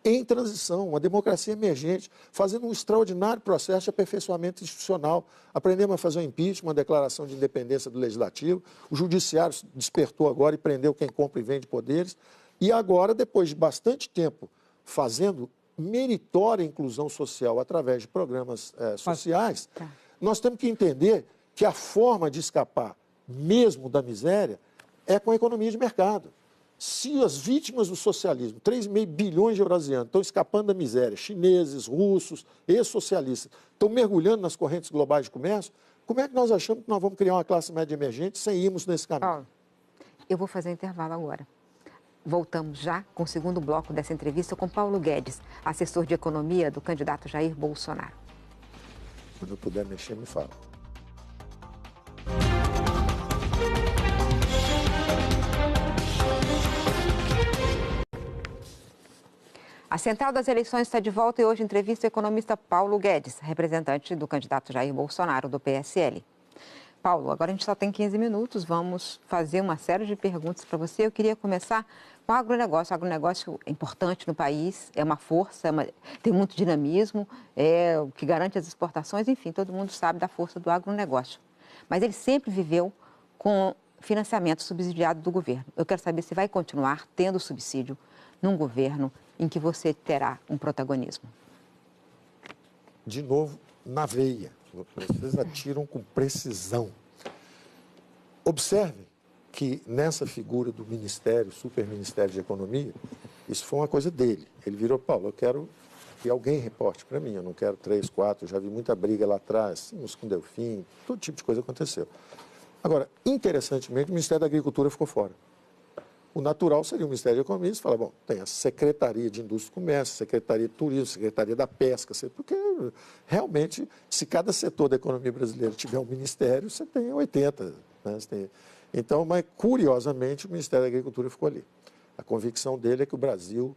em transição, uma democracia emergente, fazendo um extraordinário processo de aperfeiçoamento institucional. Aprendemos a fazer um impeachment, uma declaração de independência do Legislativo, o Judiciário despertou agora e prendeu quem compra e vende poderes, e agora, depois de bastante tempo fazendo meritória inclusão social através de programas sociais, nós temos que entender que a forma de escapar mesmo da miséria é com a economia de mercado. Se as vítimas do socialismo, 3,5 bilhões de eurasianos, estão escapando da miséria, chineses, russos, ex-socialistas, estão mergulhando nas correntes globais de comércio, como é que nós achamos que nós vamos criar uma classe média emergente sem irmos nesse caminho? Paulo, eu vou fazer um intervalo agora. Voltamos já com o segundo bloco dessa entrevista com Paulo Guedes, assessor de economia do candidato Jair Bolsonaro. Quando eu puder mexer, me fala. A Central das Eleições está de volta e hoje entrevista o economista Paulo Guedes, representante do candidato Jair Bolsonaro, do PSL. Paulo, agora a gente só tem 15 minutos, vamos fazer uma série de perguntas para você. Eu queria começar com o agronegócio. O agronegócio é importante no país, é uma força, tem muito dinamismo, é o que garante as exportações, enfim, todo mundo sabe da força do agronegócio. Mas ele sempre viveu com financiamento subsidiado do governo. Eu quero saber se vai continuar tendo subsídio num governo em que você terá um protagonismo. De novo, na veia. Vocês atiram com precisão. Observem que nessa figura do Ministério, Superministério de Economia, isso foi uma coisa dele. Ele virou, Paulo, eu quero que alguém reporte para mim, eu não quero 3, 4, eu já vi muita briga lá atrás, uns com Delfim, todo tipo de coisa aconteceu. Agora, interessantemente, o Ministério da Agricultura ficou fora. O natural seria o Ministério da Economia, você fala, bom, tem a Secretaria de Indústria e Comércio, Secretaria de Turismo, Secretaria da Pesca, porque realmente, se cada setor da economia brasileira tiver um ministério, você tem 80. Né? Então, mas curiosamente, o Ministério da Agricultura ficou ali. A convicção dele é que o Brasil,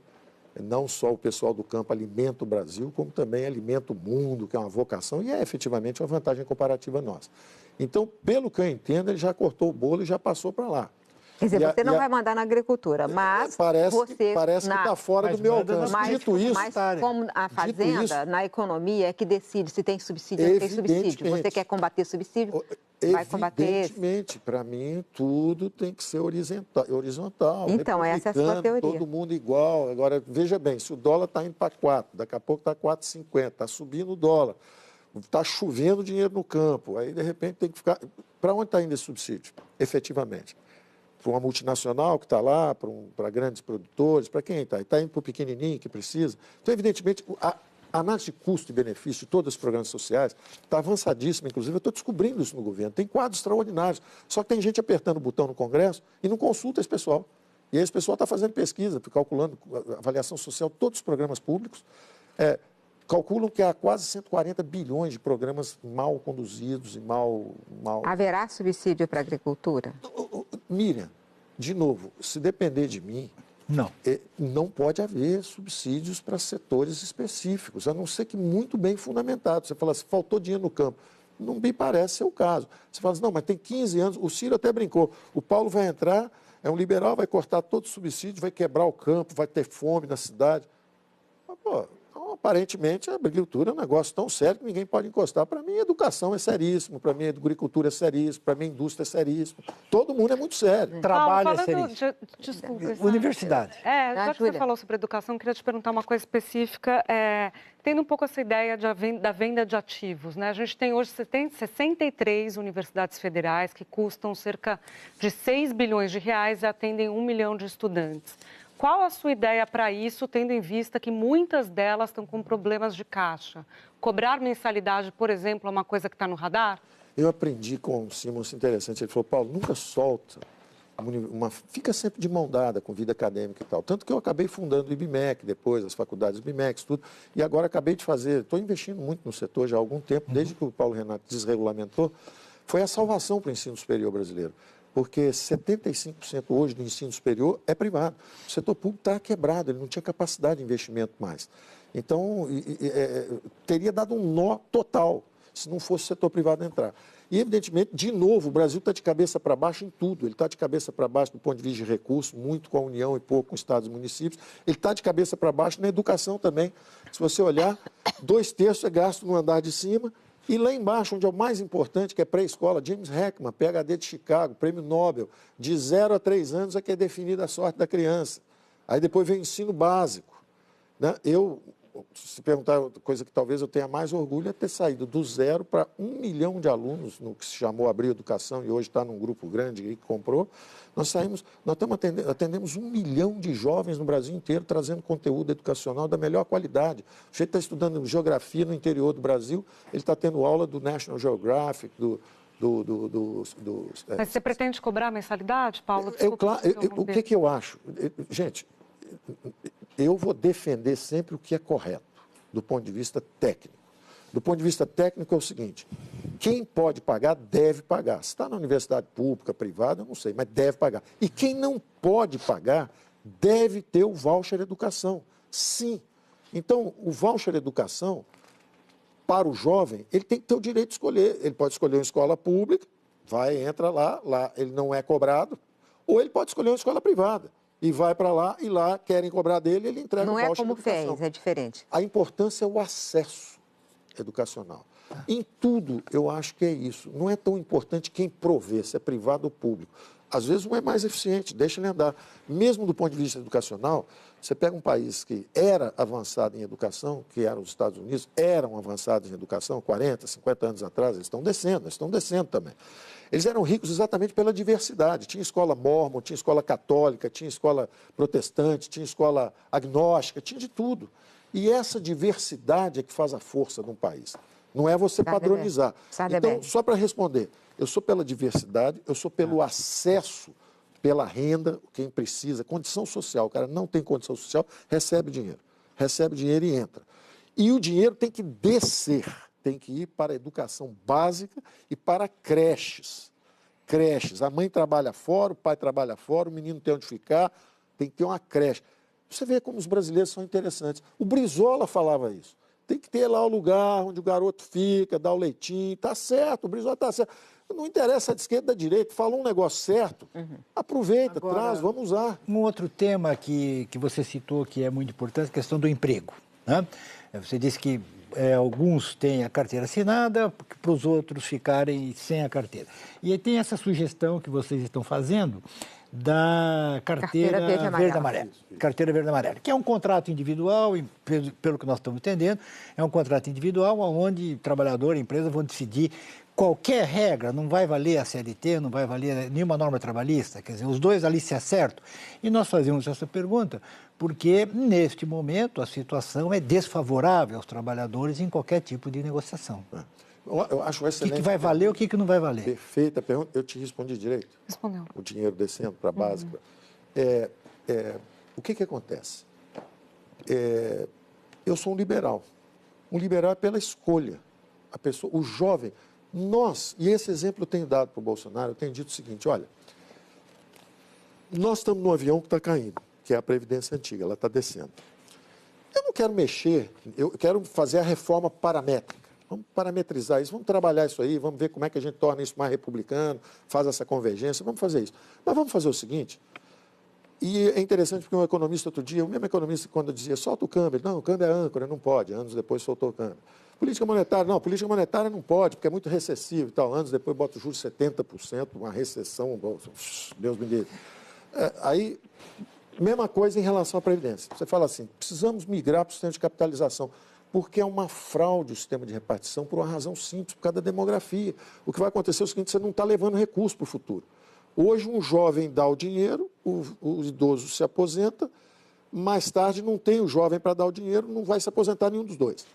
não só o pessoal do campo alimenta o Brasil, como também alimenta o mundo, que é uma vocação, e é efetivamente uma vantagem comparativa nossa. Então, pelo que eu entendo, ele já cortou o bolo e já passou para lá. Quer dizer, você não vai mandar na agricultura, mas parece você... que está fora do meu alcance. Dito isso... Mas como a Fazenda, na economia, é que decide se tem subsídio ou não tem subsídio. Você quer combater subsídio, vai combater esse. Evidentemente, para mim, tudo tem que ser horizontal. Então, essa é a sua teoria. Todo mundo igual. Agora, veja bem, se o dólar está indo para 4, daqui a pouco está 4,50, está subindo o dólar, está chovendo dinheiro no campo, aí, de repente, tem que ficar... Para onde está indo esse subsídio, efetivamente? Para uma multinacional que está lá, para grandes produtores, para quem está? Está indo para o pequenininho que precisa. Então, evidentemente, a análise de custo e benefício de todos os programas sociais está avançadíssima. Inclusive, eu estou descobrindo isso no governo. Tem quadros extraordinários. Só que tem gente apertando o botão no Congresso e não consulta esse pessoal. E aí esse pessoal está fazendo pesquisa, calculando avaliação social de todos os programas públicos. Calculam que há quase 140 bilhões de programas mal conduzidos e mal... Haverá subsídio para a agricultura? Miriam, de novo, se depender de mim, não pode haver subsídios para setores específicos, a não ser que muito bem fundamentado. Você fala assim, faltou dinheiro no campo. Não me parece ser o caso. Você fala assim, não, mas tem 15 anos, o Ciro até brincou, o Paulo vai entrar, é um liberal, vai cortar todo o subsídio, vai quebrar o campo, vai ter fome na cidade. Mas, pô... Aparentemente, a agricultura é um negócio tão sério que ninguém pode encostar. Para mim, a educação é seríssimo, para mim, a agricultura é seríssimo, para mim, a indústria é seríssimo. Todo mundo é muito sério. Trabalho é seríssimo. Desculpa. Universidade. Já que você falou sobre educação, eu queria te perguntar uma coisa específica. Tendo um pouco essa ideia da venda de ativos, né? A gente tem hoje 63 universidades federais que custam cerca de 6 bilhões de reais e atendem 1 milhão de estudantes. Qual a sua ideia para isso, tendo em vista que muitas delas estão com problemas de caixa? Cobrar mensalidade, por exemplo, é uma coisa que está no radar? Eu aprendi com o Simons interessante. Ele falou, Paulo, nunca solta, fica sempre de mão dada com vida acadêmica e tal. Tanto que eu acabei fundando o IBMEC, depois as faculdades IBMEC, tudo. E agora acabei de fazer, estou investindo muito no setor já há algum tempo, desde que o Paulo Renato desregulamentou, foi a salvação para o ensino superior brasileiro. porque 75% hoje do ensino superior é privado. O setor público está quebrado, ele não tinha capacidade de investimento mais. Então, teria dado um nó total se não fosse o setor privado entrar. E, evidentemente, de novo, o Brasil está de cabeça para baixo em tudo. Ele está de cabeça para baixo do ponto de vista de recursos, muito com a União e pouco com estados e municípios. Ele está de cabeça para baixo na educação também. Se você olhar, 2/3 é gasto no andar de cima. E lá embaixo, onde é o mais importante, que é pré-escola, James Heckman, PhD de Chicago, prêmio Nobel, de 0 a 3 anos é que é definida a sorte da criança. Aí depois vem o ensino básico. Né? Se perguntar coisa que talvez eu tenha mais orgulho, é ter saído do 0 para 1 milhão de alunos, no que se chamou Abril Educação, e hoje está num grupo grande que comprou. Nós atendemos 1 milhão de jovens no Brasil inteiro, trazendo conteúdo educacional da melhor qualidade. O jeito está estudando geografia no interior do Brasil, ele está tendo aula do National Geographic, Mas você pretende cobrar mensalidade, Paulo? O que eu acho? Gente, eu vou defender sempre o que é correto, do ponto de vista técnico. Do ponto de vista técnico é o seguinte, quem pode pagar, deve pagar. Se está na universidade pública, privada, eu não sei, mas deve pagar. E quem não pode pagar, deve ter o voucher educação. Sim. Então, o voucher educação, para o jovem, ele tem que ter o direito de escolher. Ele pode escolher uma escola pública, entra lá ele não é cobrado, ou ele pode escolher uma escola privada. E vai para lá, e lá querem cobrar dele, ele entrega o voucher de educação. Não é como FES, é diferente. A importância é o acesso educacional. Em tudo, eu acho que é isso. Não é tão importante quem provê, se é privado ou público. Às vezes um é mais eficiente, deixa ele andar. Mesmo do ponto de vista educacional, você pega um país que era avançado em educação, que eram os Estados Unidos, eram avançados em educação 40, 50 anos atrás, eles estão descendo também. Eles eram ricos exatamente pela diversidade. Tinha escola mórmon, tinha escola católica, tinha escola protestante, tinha escola agnóstica, tinha de tudo. E essa diversidade é que faz a força de um país. Não é você padronizar. Então, só para responder, eu sou pela diversidade, eu sou pelo acesso, pela renda, quem precisa, condição social. O cara não tem condição social, recebe dinheiro e entra. E o dinheiro tem que descer. Tem que ir para a educação básica e para creches. A mãe trabalha fora, o pai trabalha fora, o menino tem onde ficar, tem que ter uma creche. Você vê como os brasileiros são interessantes. O Brizola falava isso. Tem que ter lá o lugar onde o garoto fica, dá o leitinho. Está certo, o Brizola está certo. Não interessa a de esquerda, da direita. Falou um negócio certo, aproveita, agora, traz, vamos usar. Um outro tema que você citou que é muito importante, a questão do emprego. Né? Você disse que alguns têm a carteira assinada, para os outros ficarem sem a carteira. E aí tem essa sugestão que vocês estão fazendo da carteira verde-amarela. Carteira verde-amarela, que é um contrato individual, e pelo que nós estamos entendendo, é um contrato individual onde trabalhador e empresa vão decidir qualquer regra, não vai valer a CLT, não vai valer nenhuma norma trabalhista, quer dizer, os dois ali se acertam. E nós fazemos essa pergunta porque, neste momento, a situação é desfavorável aos trabalhadores em qualquer tipo de negociação. Eu acho excelente. O que vai valer e o que não vai valer? Perfeita pergunta. Eu te respondi direito. Respondeu. O dinheiro descendo para a básica. O que acontece? Eu sou um liberal. Um liberal é pela escolha. A pessoa, o jovem... e esse exemplo eu tenho dado para o Bolsonaro, eu tenho dito o seguinte, olha, nós estamos num avião que está caindo, que é a Previdência Antiga, ela está descendo. Eu não quero mexer, eu quero fazer a reforma paramétrica. Vamos parametrizar isso, vamos trabalhar isso aí, vamos ver como é que a gente torna isso mais republicano, faz essa convergência, vamos fazer isso. Mas vamos fazer o seguinte, e é interessante porque um economista outro dia, o mesmo economista quando dizia, solta o câmbio, não, o câmbio é âncora, não pode, anos depois soltou o câmbio. Política monetária, não, política monetária não pode, porque é muito recessivo e tal. Anos depois bota o juros 70%, uma recessão, Deus me livre. Aí, mesma coisa em relação à Previdência. Você fala assim, precisamos migrar para o sistema de capitalização, porque é uma fraude o sistema de repartição por uma razão simples, por causa da demografia. O que vai acontecer é o seguinte, você não está levando recurso para o futuro. Hoje um jovem dá o dinheiro, o idoso se aposenta, mais tarde não tem o jovem para dar o dinheiro, não vai se aposentar nenhum dos dois.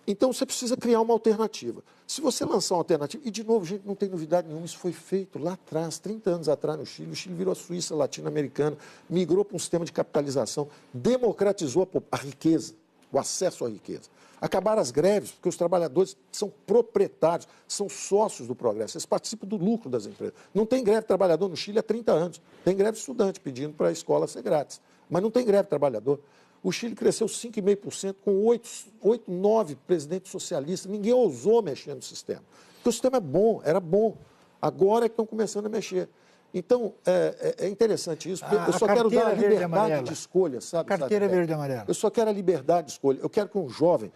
Então, você precisa criar uma alternativa. Se você lançar uma alternativa, e de novo, gente, não tem novidade nenhuma, isso foi feito lá atrás, 30 anos atrás no Chile, o Chile virou a Suíça latino-americana, migrou para um sistema de capitalização, democratizou a riqueza, o acesso à riqueza. Acabaram as greves, porque os trabalhadores são proprietários, são sócios do progresso, eles participam do lucro das empresas. Não tem greve trabalhador no Chile há 30 anos. Tem greve estudante pedindo para a escola ser grátis. Mas não tem greve trabalhador. O Chile cresceu 5,5% com 8, 9 presidentes socialistas. Ninguém ousou mexer no sistema. Porque o sistema é bom, era bom. Agora é que estão começando a mexer. Então, é interessante isso. Eu só quero dar a liberdade de escolha, sabe? Carteira verde e amarela. Eu só quero a liberdade de escolha. Eu quero que um jovem...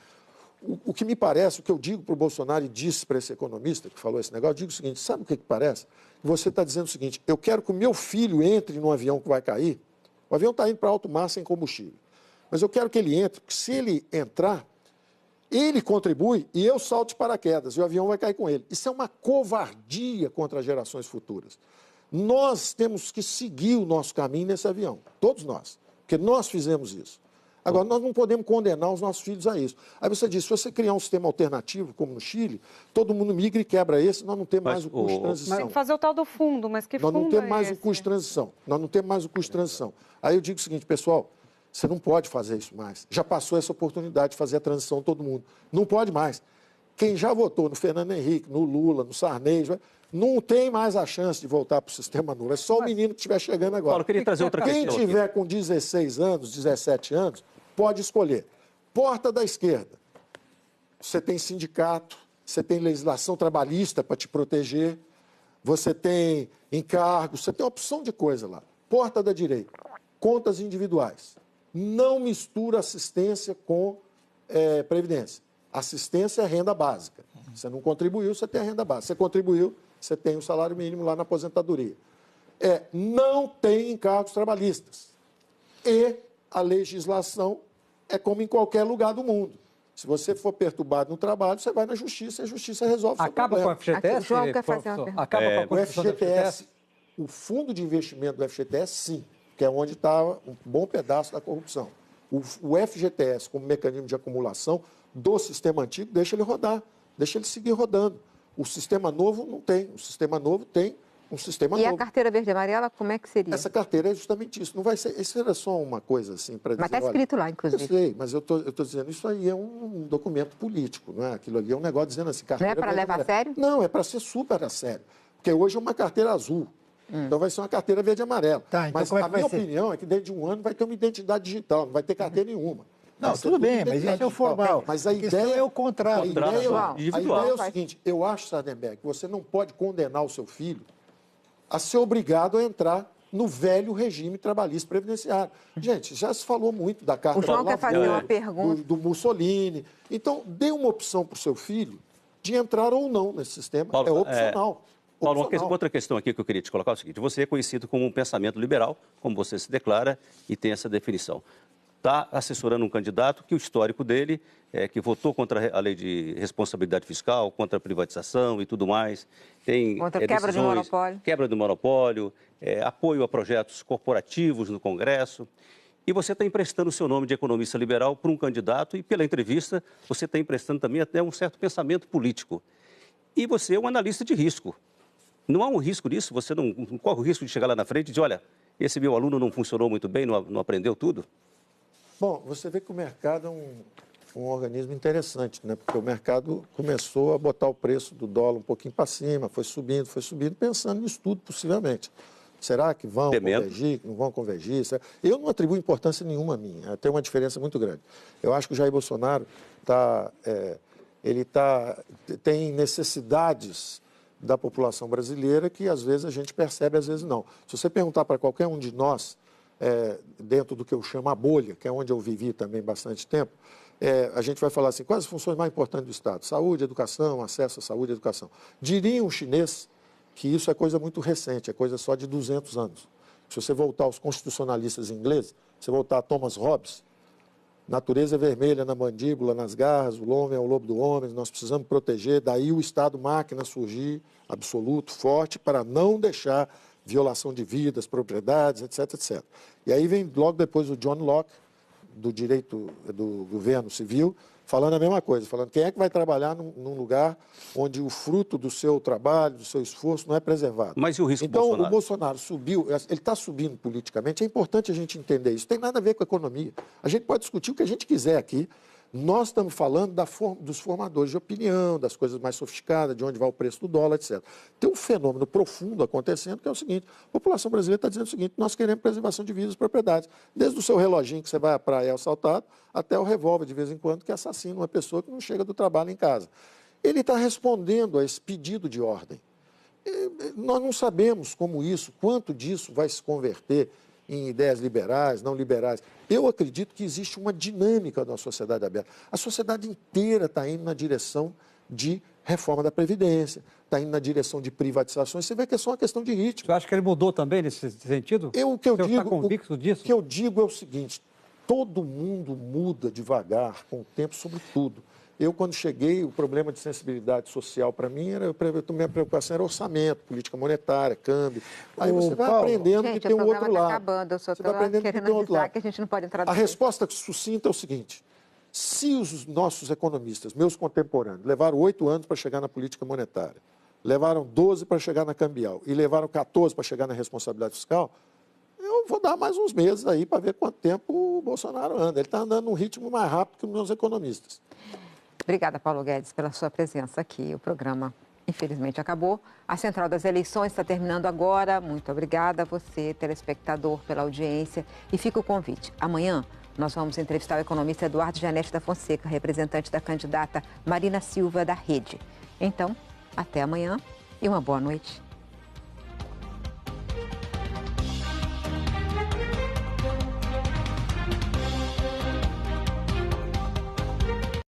O que me parece, o que eu digo para o Bolsonaro e disse para esse economista que falou esse negócio, eu digo o seguinte, sabe o que parece? Você está dizendo o seguinte, eu quero que o meu filho entre num avião que vai cair, o avião está indo para alto mar sem combustível, mas eu quero que ele entre, porque se ele entrar, ele contribui e eu salto de paraquedas e o avião vai cair com ele. Isso é uma covardia contra as gerações futuras. Nós temos que seguir o nosso caminho nesse avião, todos nós, porque nós fizemos isso. Agora, nós não podemos condenar os nossos filhos a isso. Aí você diz, se você criar um sistema alternativo, como no Chile, todo mundo migra e quebra esse, nós não temos mais o custo de transição. Tem que fazer o tal do fundo, mas que fundo Nós não temos mais esse? o custo de transição. Nós não temos mais o custo de transição. Aí eu digo o seguinte, pessoal, você não pode fazer isso mais. Já passou essa oportunidade de fazer a transição todo mundo. Não pode mais. Quem já votou no Fernando Henrique, no Lula, no Sarney, não tem mais a chance de voltar para o sistema nulo. É só o menino que estiver chegando agora. Paulo, eu queria trazer outra questão. Quem tiver com 16 anos, 17 anos, pode escolher. Porta da esquerda. Você tem sindicato, você tem legislação trabalhista para te proteger, você tem encargos, você tem uma opção de coisa lá. Porta da direita. Contas individuais. Não mistura assistência com previdência. Assistência é renda básica. Você não contribuiu, você tem a renda básica. Você contribuiu, você tem o salário mínimo lá na aposentadoria. Não tem encargos trabalhistas. E a legislação é como em qualquer lugar do mundo. Se você for perturbado no trabalho, você vai na justiça e a justiça resolve o seu problema. Acaba com o FGTS? Aqui, João quer fazer uma pergunta. Acaba com a o FGTS, o fundo de investimento do FGTS, sim, que é onde está um bom pedaço da corrupção. O FGTS, como mecanismo de acumulação do sistema antigo, deixa ele rodar, deixa ele seguir rodando. O sistema novo não tem. O sistema novo tem um sistema novo. E a carteira verde e amarela, como é que seria? Essa carteira é justamente isso. Não vai ser, isso era só uma coisa assim para dizer. Mas está escrito lá, inclusive. Eu sei, mas eu tô dizendo, isso aí é um documento político, não é? Aquilo ali é um negócio dizendo assim, carteira. Não é para levar a sério? Não, é para ser super a sério. Porque hoje é uma carteira azul. Então vai ser uma carteira verde e amarela. Tá, então mas como é que a minha vai ser? opinião é que dentro de um ano vai ter uma identidade digital, não vai ter carteira nenhuma. Não, tudo bem, mas isso é o formal. Mas a questão ideia é o contrato. A ideia é o seguinte, eu acho, Sardenberg, que você não pode condenar o seu filho a ser obrigado a entrar no velho regime trabalhista previdenciário. Gente, já se falou muito da carta o João quer fazer uma pergunta. Do Mussolini. Então, dê uma opção para o seu filho de entrar ou não nesse sistema. Paulo, é opcional. Paulo, outra questão aqui que eu queria te colocar é o seguinte, você é conhecido como um pensamento liberal, como você se declara, e tem essa definição. Está assessorando um candidato que o histórico dele é que votou contra a lei de responsabilidade fiscal, contra a privatização e tudo mais. Tem contra a quebra do monopólio. Quebra do monopólio, apoio a projetos corporativos no Congresso. E você está emprestando o seu nome de economista liberal para um candidato e, pela entrevista, você está emprestando também até um certo pensamento político. E você é um analista de risco. Não há um risco disso? Você não corre o risco de chegar lá na frente e dizer, olha, esse meu aluno não funcionou muito bem, não aprendeu tudo? Bom, você vê que o mercado é um organismo interessante, né? Porque o mercado começou a botar o preço do dólar um pouquinho para cima, foi subindo, pensando nisso tudo possivelmente. Será que vão convergir, que não vão convergir? Eu não atribuo importância nenhuma a mim, tem uma diferença muito grande. Eu acho que o Jair Bolsonaro tem necessidades da população brasileira que às vezes a gente percebe, às vezes não. Se você perguntar para qualquer um de nós, dentro do que eu chamo a bolha, que é onde eu vivi também bastante tempo, a gente vai falar assim, quais as funções mais importantes do Estado? Saúde, educação, acesso à saúde e educação. Diria um chinês que isso é coisa muito recente, é coisa só de 200 anos. Se você voltar aos constitucionalistas ingleses, se você voltar a Thomas Hobbes, natureza é vermelha na mandíbula, nas garras, o homem é o lobo do homem, nós precisamos proteger, daí o Estado-máquina surgir, absoluto, forte, para não deixar violação de vidas, propriedades, etc, etc. E aí vem logo depois o John Locke, do direito do governo civil, falando a mesma coisa, falando quem é que vai trabalhar num lugar onde o fruto do seu trabalho, do seu esforço não é preservado. Mas e o risco então, Bolsonaro? O Bolsonaro subiu, ele está subindo politicamente, é importante a gente entender isso, tem nada a ver com a economia. A gente pode discutir o que a gente quiser aqui, Nós estamos falando dos formadores de opinião, das coisas mais sofisticadas, de onde vai o preço do dólar, etc. Tem um fenômeno profundo acontecendo, que é o seguinte: a população brasileira está dizendo o seguinte: nós queremos preservação de vidas e propriedades. Desde o seu reloginho que você vai à praia assaltado, até o revólver de vez em quando que assassina uma pessoa que não chega do trabalho em casa. Ele está respondendo a esse pedido de ordem. Nós não sabemos quanto disso vai se converter em ideias liberais, não liberais. Eu acredito que existe uma dinâmica na sociedade aberta. A sociedade inteira está indo na direção de reforma da Previdência, está indo na direção de privatizações. Você vê que é só uma questão de ritmo. Você acha que ele mudou também nesse sentido? O que eu digo é o seguinte: todo mundo muda devagar, com o tempo, sobre tudo. Eu, quando cheguei, o problema de sensibilidade social para mim, minha preocupação era orçamento, política monetária, câmbio. Aí você vai aprendendo que tem um outro lado. Acabando, eu só estou querendo avisar que a gente não pode entrar... A resposta sucinta é o seguinte: se os nossos economistas, meus contemporâneos, levaram 8 anos para chegar na política monetária, levaram 12 para chegar na cambial e levaram 14 para chegar na responsabilidade fiscal, eu vou dar mais uns meses aí para ver quanto tempo o Bolsonaro anda. Ele está andando num ritmo mais rápido que os meus economistas. Obrigada, Paulo Guedes, pela sua presença aqui. O programa, infelizmente, acabou. A Central das Eleições está terminando agora. Muito obrigada a você, telespectador, pela audiência. E fica o convite. Amanhã, nós vamos entrevistar o economista Eduardo Janete da Fonseca, representante da candidata Marina Silva da Rede. Então, até amanhã e uma boa noite.